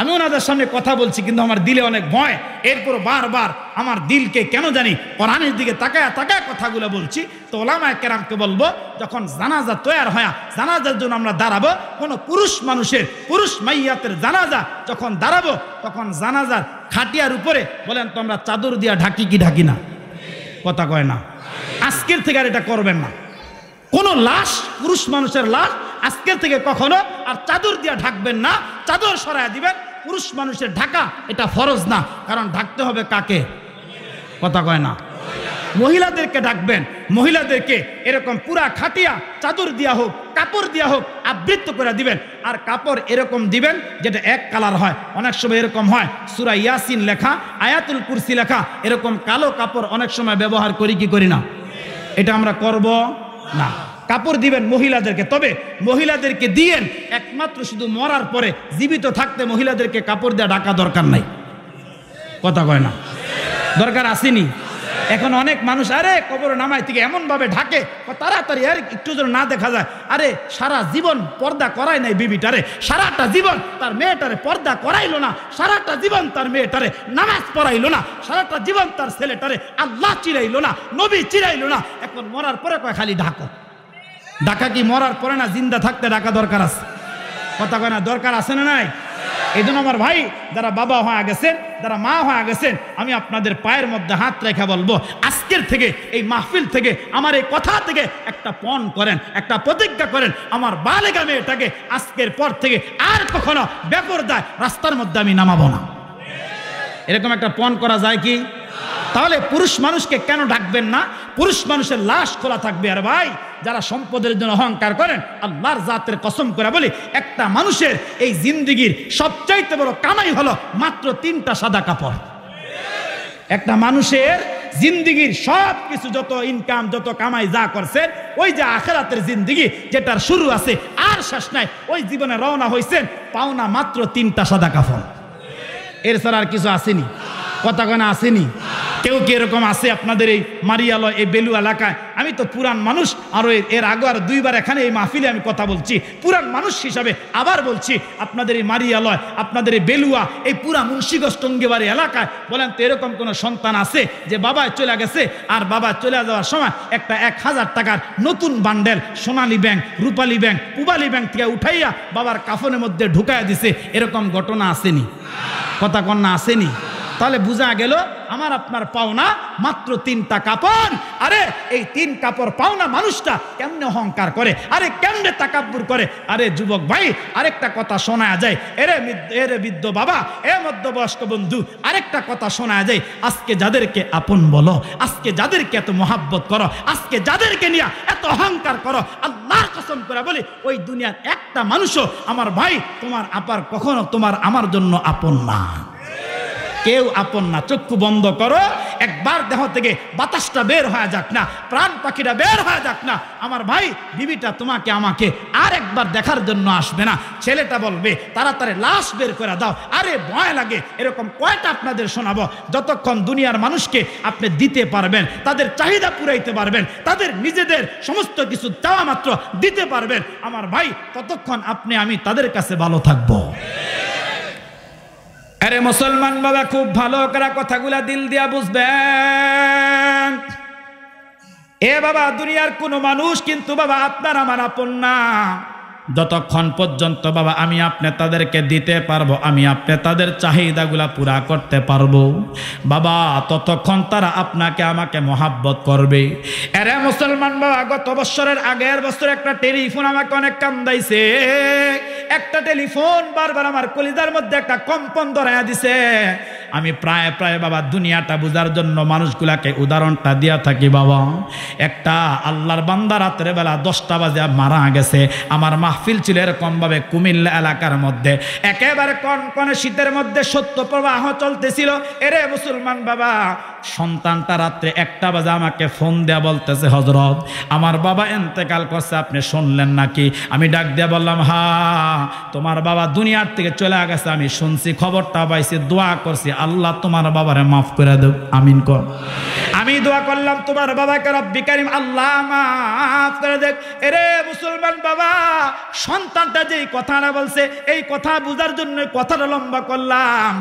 আমি ওনাদের সামনে কথা বলছি, কিন্তু আমার দিলে অনেক ভয়। এরপর বারবার আমার দিলকে কেন জানি কোরআনের দিকে তাকায় তাকায় কথাগুলো বলছি। তো ওলামায়ে কেরামকে বলবো, যখন জানাজা তৈরি হয়, জানাজার জন্য আমরা দাঁড়াবো, কোনো পুরুষ মাইয়াতের জানাজা যখন দাঁড়াবো, তখন জানাজার খাটিয়ার উপরে বলেন তো আমরা চাদর দিয়া ঢাকি কি ঢাকি না? কথা কয় না? আজকের থেকে আর এটা করবেন না। কোন লাশ, পুরুষ মানুষের লাশ আজকের থেকে কখনো আর চাদর দিয়া ঢাকবেন না, চাদর সরায় দিবেন। পুরুষ মানুষের ঢাকা এটা ফরজ না, কারণ ঢাকতে হবে কাকে? কথা কয় না? মহিলাদেরকে ডাকবেন, মহিলাদেরকে এরকম পুরা খাটিয়া চাদর দিয়া হোক, কাপড় দিয়া হোক, আবৃত করে দিবেন। আর কাপড় এরকম দিবেন যেটা এক কালার হয়। অনেক সময় এরকম হয় সূরা ইয়াসিন লেখা, আয়াতুল কুরসি লেখা, এরকম কালো কাপড় অনেক সময় ব্যবহার করি কি করি না? এটা আমরা করব না। কাপড় দিবেন মহিলাদেরকে, তবে মহিলাদেরকে দিয়েন একমাত্র শুধু মরার পরে, জীবিত থাকতে মহিলাদেরকে কাপড় দেওয়া ঢাকা দরকার নাই। কথা কয় না? দরকার আসেনি? এখন অনেক মানুষ আরে কবর নামাই থেকে এমন ভাবে ঢাকে, তাড়াতাড়ি আর একটু যেন না দেখা যায়। আরে সারা জীবন পর্দা করাই নাই বিবিটারে, সারাটা জীবন তার মেয়েটারে পর্দা করাইলো না, সারাটা জীবন তার মেয়েটারে নামাজ পড়াইলো না, সারাটা জীবন তার ছেলেটারে আল্লাহ চিরাইলো না, নবী চিরাইলো না। এখন মরার পরে কয় খালি ঢাকো। ঢাকা কি মরার পরে না, জিন্দা থাকতে ঢাকা দরকার আছে? কথা কয় না? দরকার আছে না নাই? এই জন্য আমার ভাই, যারা বাবা হয়ে গেছেন, যারা মা হয়ে গেছেন, আমি আপনাদের পায়ের মধ্যে হাত রেখে বলবো, আজকের থেকে এই মাহফিল থেকে, আমার এই কথা থেকে একটা পণ করেন, একটা প্রতিজ্ঞা করেন, আমার বালেগা মেয়েটাকে আজকের পর থেকে আর কখনো বেপরদায় রাস্তার মধ্যে আমি নামাবো না। এরকম একটা পণ করা যায় কি? তাহলে পুরুষ মানুষকে কেন ডাকবেন না? পুরুষ মানুষের লাশ খোলা থাকবে। আর ভাই, যারা সম্পদের জন্য অহংকার করেন, আল্লাহর জাতের কসম করে বলি, একটা মানুষের এই জিন্দেগির সবচাইতে বড় কামাই হলো মাত্র 3টা সাদা কাপড়। একটা মানুষের জিন্দেগির সব কিছু, যত ইনকাম, যত কামাই যা করছেন, ওই যে আখিরাতের জিন্দেগি যেটার শুরু আছে আর শেষ নাই, ওই জীবনে রওনা হয়েছেন, পাওনা মাত্র 3টা সাদা কাপড়। এর ছাড়া আর কিছু আসেনি। কথা কেনা আসেনি? কেউ কি এরকম আছে আপনাদের এই মারিয়ালয়, এই বেলু এলাকায়? আমি তো পুরান মানুষ, আরো এর আগে আর 2বার এখানে এই মাহফিলে আমি কথা বলছি, পুরান মানুষ হিসাবে আবার বলছি, আপনাদের এই মারিয়ালয়, আপনাদের এই বেলুয়া, এই পুরা মুন্সিগঞ্জ টঙ্গিবাড়ি এলাকায় বলেন তো এরকম কোন সন্তান আছে যে বাবা চলে গেছে, আর বাবা চলে যাওয়ার সময় একটা 1000 টাকার নতুন বান্ডেল সোনালী ব্যাংক, রূপালী ব্যাংক, পুবালী ব্যাংক থেকে উঠাইয়া বাবার কাফনের মধ্যে ঢুকাইয়া দিছে? এরকম ঘটনা আসেনি? কথা কন্যা আসেনি? তাহলে বোঝা গেল আমার আপনার পাওনা মাত্র 3টা কাপড়। আরে এই 3 কাপড় পাওনা মানুষটা কেমনে অহংকার করে, আরে কেমনে তাকাব্বুর করে। আরে যুবক ভাই, আরেকটা কথা শোনা যায়, এরে বৃদ্ধ বাবা, মধ্যবয়স্ক বন্ধু, আরেকটা কথা শোনা যায়। আজকে যাদেরকে আপন বলো, আজকে যাদেরকে এত মহাব্বত করো, আজকে যাদেরকে নিয়ে এত অহংকার করো, আল্লাহর কসম করে বলি ওই দুনিয়ার একটা মানুষও আমার ভাই তোমার আপার কখনো তোমার আমার জন্য আপন না। কেউ আপন না। চক্ষু বন্ধ করো, একবার দেহ থেকে বাতাসটা বের হয়ে যাক না, প্রাণ পাখিটা বের হয়ে যাক না, আমার ভাই বিবিটা তোমাকে আমাকে আর একবার দেখার জন্য আসবে না। ছেলেটা বলবে তাড়াতাড়ি লাশ বের করে দাও। আরে ভয় লাগে। এরকম কয়টা আপনাদের শোনাবো? যতক্ষণ দুনিয়ার মানুষকে আপনি দিতে পারবেন, তাদের চাহিদা পুরাইতে পারবেন, তাদের নিজেদের সমস্ত কিছু চাওয়া মাত্র দিতে পারবেন, আমার ভাই ততক্ষণ আপনি আমি তাদের কাছে ভালো থাকবো। আরে মুসলমান বাবা, খুব ভালো করে কথাগুলা দিল দিয়া বুঝবেন। বাবা দুনিয়ার কোনো মানুষ কিন্তু বাবা আপনার আমার আপন না। যতক্ষণ পর্যন্ত বাবা আমি আপনি তাদেরকে দিতে পারবো, আমি আপনি তাদের চাহিদাগুলা পুরা করতে পারবো বাবা, ততক্ষণ তারা আপনাকে আমাকে মহাব্বত করবে। আরে মুসলমান বাবা, গত বছরের আগের বছর একটা টেলিফোন আমাকে অনেক কান্দাইছে। একটা টেলিফোন বারবার আমার কলিজার মধ্যে একটা কম্পন ধরাইয়া দিছে। আমি প্রায় প্রায় বাবা দুনিয়াটা বুঝার জন্য মানুষগুলাকে উদাহরণটা দিয়া থাকি বাবা। একটা আল্লাহর বান্দা রাতের বেলা 10টা বাজে মারা গেছে। আমার মাহফিল ছিল এরকম ভাবে কুমিল্লা এলাকার মধ্যে, একেবারে কনকনে শীতের মধ্যে সত্য প্রবাহ চলতেছিল। এরে মুসলমান বাবা, সন্তানটা রাত্রে 1টা বাজে আমাকে ফোন দেয়া বলতেছে, হযরত আমার বাবা ইন্তেকাল করছে, আপনি শুনলেন নাকি? আমি ডাক দিয়া বললাম, হ্যাঁ তোমার বাবা দুনিয়ার থেকে চলে গেছে, আমি শুনছি, খবরটা পাইছি, দোয়া করছি আল্লাহ তোমার বাবারে মাফ করে দেব, আমিন কর। আমি দোয়া করলাম তোমার বাবাকে রব্বি কারীম আল্লাহ মাফ করে দেখ। এরে মুসলমান বাবা, সন্তানটা যেই কথাটা বলছে এই কথা বুঝার জন্য কথাটা লম্বা করলাম।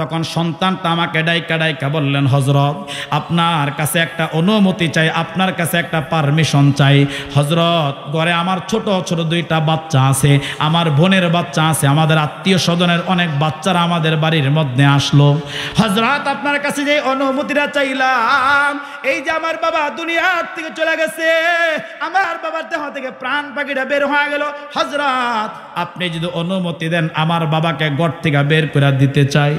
তখন সন্তানটা আমাকে ডাইকা বললেন, হযরত আপনার কাছে একটা অনুমতি চাই, আপনার কাছে একটা পারমিশন চাই। হযরত ঘরে আমার ছোট ছোট 2টা বাচ্চা আছে, আমার বোনের বাচ্চা আছে, আমাদের আত্মীয় স্বজনের অনেক বাচ্চারা আমাদের বাড়ির মধ্যে আসলো। হযরত আপনার কাছে যে অনুমতিটা চাইলাম, এই যে আমার বাবা দুনিয়ার থেকে চলে গেছে, আমার বাবার দেহ থেকে প্রাণ পাখিটা বের হয়ে গেল, হযরত আপনি যদি অনুমতি দেন আমার বাবাকে ঘর থেকে বের করে দিতে চাই।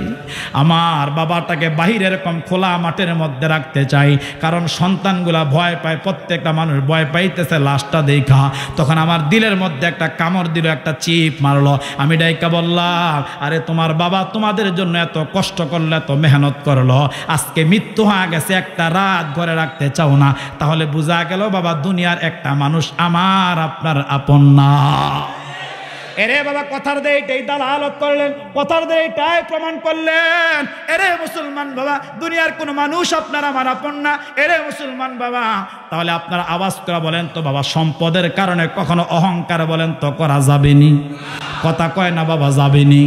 আমার বাবাটাকে বাহিরে এরকম খোলা মাঠের মধ্যে রাখতে চাই, কারণ সন্তানগুলা ভয় পায়, প্রত্যেকটা মানুষ ভয় পাইতেছে লাশটা দেখা। তখন আমার দিলের মধ্যে একটা কামড় দিল, একটা চিপ মারলো। আমি ডাইকা বললাম, আরে তোমার বাবা তোমাদের জন্য এত কষ্ট করলো, এত মেহনত করলো, আজকে মৃত্যু হয়ে গেছে, একটা রাত ঘরে রাখতে চাও না, তাহলে বোঝা গেল বাবা দুনিয়ার একটা মানুষ আমার আপনার আপন না। এরে বাবা কথার দিয়ে এটাই দালালত করলেন, কথার দিয়ে এটাই প্রমাণ করলেন। এরে মুসলমান বাবা, দুনিয়ার কোনো মানুষ আপনার আমার আপন না। এরে মুসলমান বাবা, তাহলে আপনারা আওয়াজ করে বলেন তো বাবা, সম্পদের কারণে কখনো অহংকার বলেন তো করা যাবেনি? কথা কয় না বাবা, যাবেনি।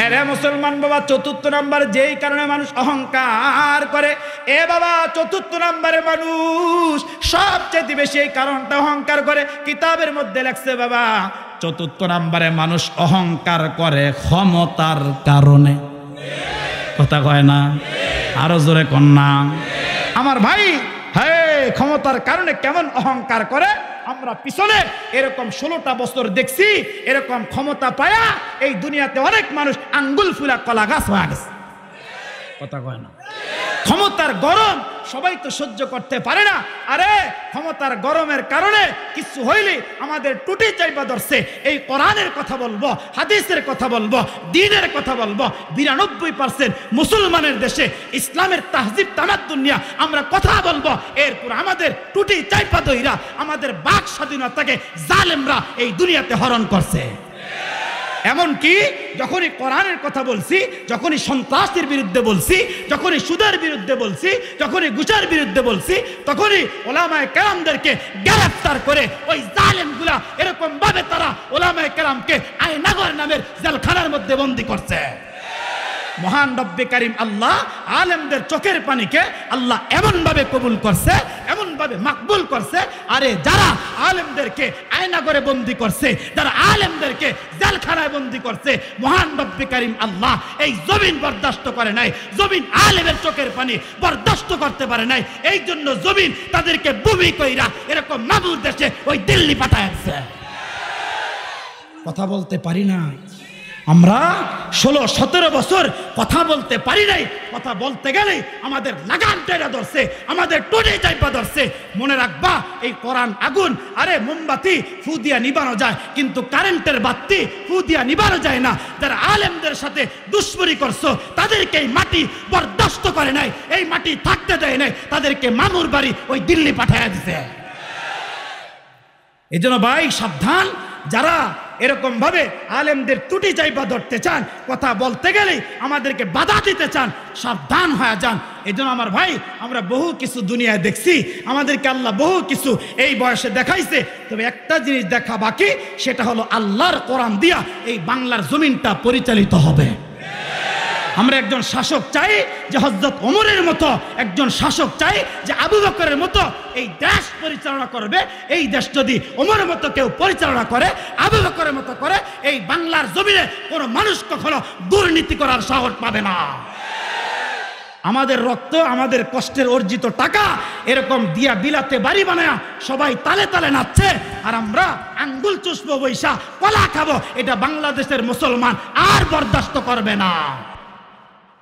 এরে মুসলমান বাবা, 4th নাম্বার যেই কারণে মানুষ অহংকার করে, বাবা 4th নাম্বারে মানুষ সবচেয়ে বেশি এই কারণটা অহংকার করে। কিতাবের মধ্যে লেখছে বাবা, 4th নাম্বারে মানুষ অহংকার করে ক্ষমতার কারণে। কথা কয় না? আরো জোরে কন না আমার ভাই। হ্যাঁ, ক্ষমতার কারণে কেমন অহংকার করে আমরা পিছনে এরকম 16টা বছর দেখছি। এরকম ক্ষমতা পায়া এই দুনিয়াতে অনেক মানুষ আঙ্গুল ফুলা কলা গাছ হয়ে গেছে। কথা কয় না? ক্ষমতার গরম সবাই তো সহ্য করতে পারে না। আরে ক্ষমতার গরমের কারণে কিছু হইলে আমাদের টুটি চাইবা ধরছে। এই কোরআনের কথা বলবো, হাদিসের কথা বলবো, দ্বীনের কথা বলবো। 92% মুসলমানের দেশে ইসলামের তাহজিব তামাদ্দুন নিয়া আমরা কথা বলবো, এরপর আমাদের টুটি চাইবা ধইরা আমাদের বাক স্বাধীনতাকে জালেমরা এই দুনিয়াতে হরণ করছে। এমনকি যখনই কোরআনের কথা বলছি, যখনই সন্ত্রাসের বিরুদ্ধে বলছি, যখনই সুদের বিরুদ্ধে বলছি, যখনই ঘুষের বিরুদ্ধে বলছি, তখনই ওলামায়ে কেরামদেরকে গ্রেফতার করে ওই জালেমগুলা এরকম ভাবে তারা ওলামায়ে কেরামকে আয়নাগর নামের জেলখানার মধ্যে বন্দী করছে। মহান রব্বে কারীম আল্লাহ আলেমদের চোখের পানিকে আল্লাহ এমন ভাবে কবুল করছে, এমন ভাবে মাকবুল করছে। আরে যারা আলেমদেরকে আয়না করে বন্দী করছে, যারা আলেমদেরকে জেলখানায় বন্দী করছে, মহান রব্বে কারীম আল্লাহ এই জমিন বরদাস্ত করে নাই, জমিন আলেমের চোখের পানি বরদাস্ত করতে পারে নাই। এই জন্য জমিন তাদেরকে ভূমি কইরা এরকম মাবুর দেশে ওই দিল্লি পাঠাচ্ছে। কথা বলতে পারি না আমরা, 16-17 বছর কথা বলতে পারি নাই। কথা বলতে গেলে আমাদের লাগাম টেরা ধরছে, আমাদের টোনে চাইপা ধরছে। মনে রাখবা, এই কোরআন আগুন, আরে মোমবাতি ফু দিয়া নিবানো যায়, কিন্তু কারেন্টের বাতি ফু দিয়া নিবানো যায় না। যারা আলেমদের সাথে দুশ্মনী করছো তাদেরকে এই মাটি বরদাস্ত করে নাই, এই মাটি থাকতে দেয় নাই, তাদেরকে মামুর বাড়ি ওই দিল্লি পাঠাইয়া দিছে। এই জন্য ভাই সাবধান, যারা এরকম ভাবে আলেমদের ত্রুটি চাইপা ধরতে চান, কথা বলতে গেলে আমাদেরকে বাধা দিতে চান, সাবধান হয়ে যান। এই জন্য আমার ভাই, আমরা বহু কিছু দুনিয়ায় দেখছি, আমাদেরকে আল্লাহ বহু কিছু এই বয়সে দেখাইছে। তবে একটা জিনিস দেখা বাকি, সেটা হলো আল্লাহর কোরআন দিয়া এই বাংলার জমিনটা পরিচালিত হবে। আমরা একজন শাসক চাই যে হযরত ওমরের মতো, একজন শাসক চাই যে আবু বকরের মতো এই দেশ পরিচালনা করবে। এই দেশ যদি ওমরের মতো কেউ পরিচালনা করে, আবু বকরের মতো করে, এই বাংলার জমিনে কোনো মানুষ কখনো দুর্নীতি করার সাহস পাবে না। আমাদের রক্ত, আমাদের কষ্টের অর্জিত টাকা এরকম দিয়া বিলাতে বাড়ি বানায়া সবাই তালে তালে নাচছে, আর আমরা আঙ্গুল চুষবো, বৈশা কলা খাবো, এটা বাংলাদেশের মুসলমান আর বরদাস্ত করবে না।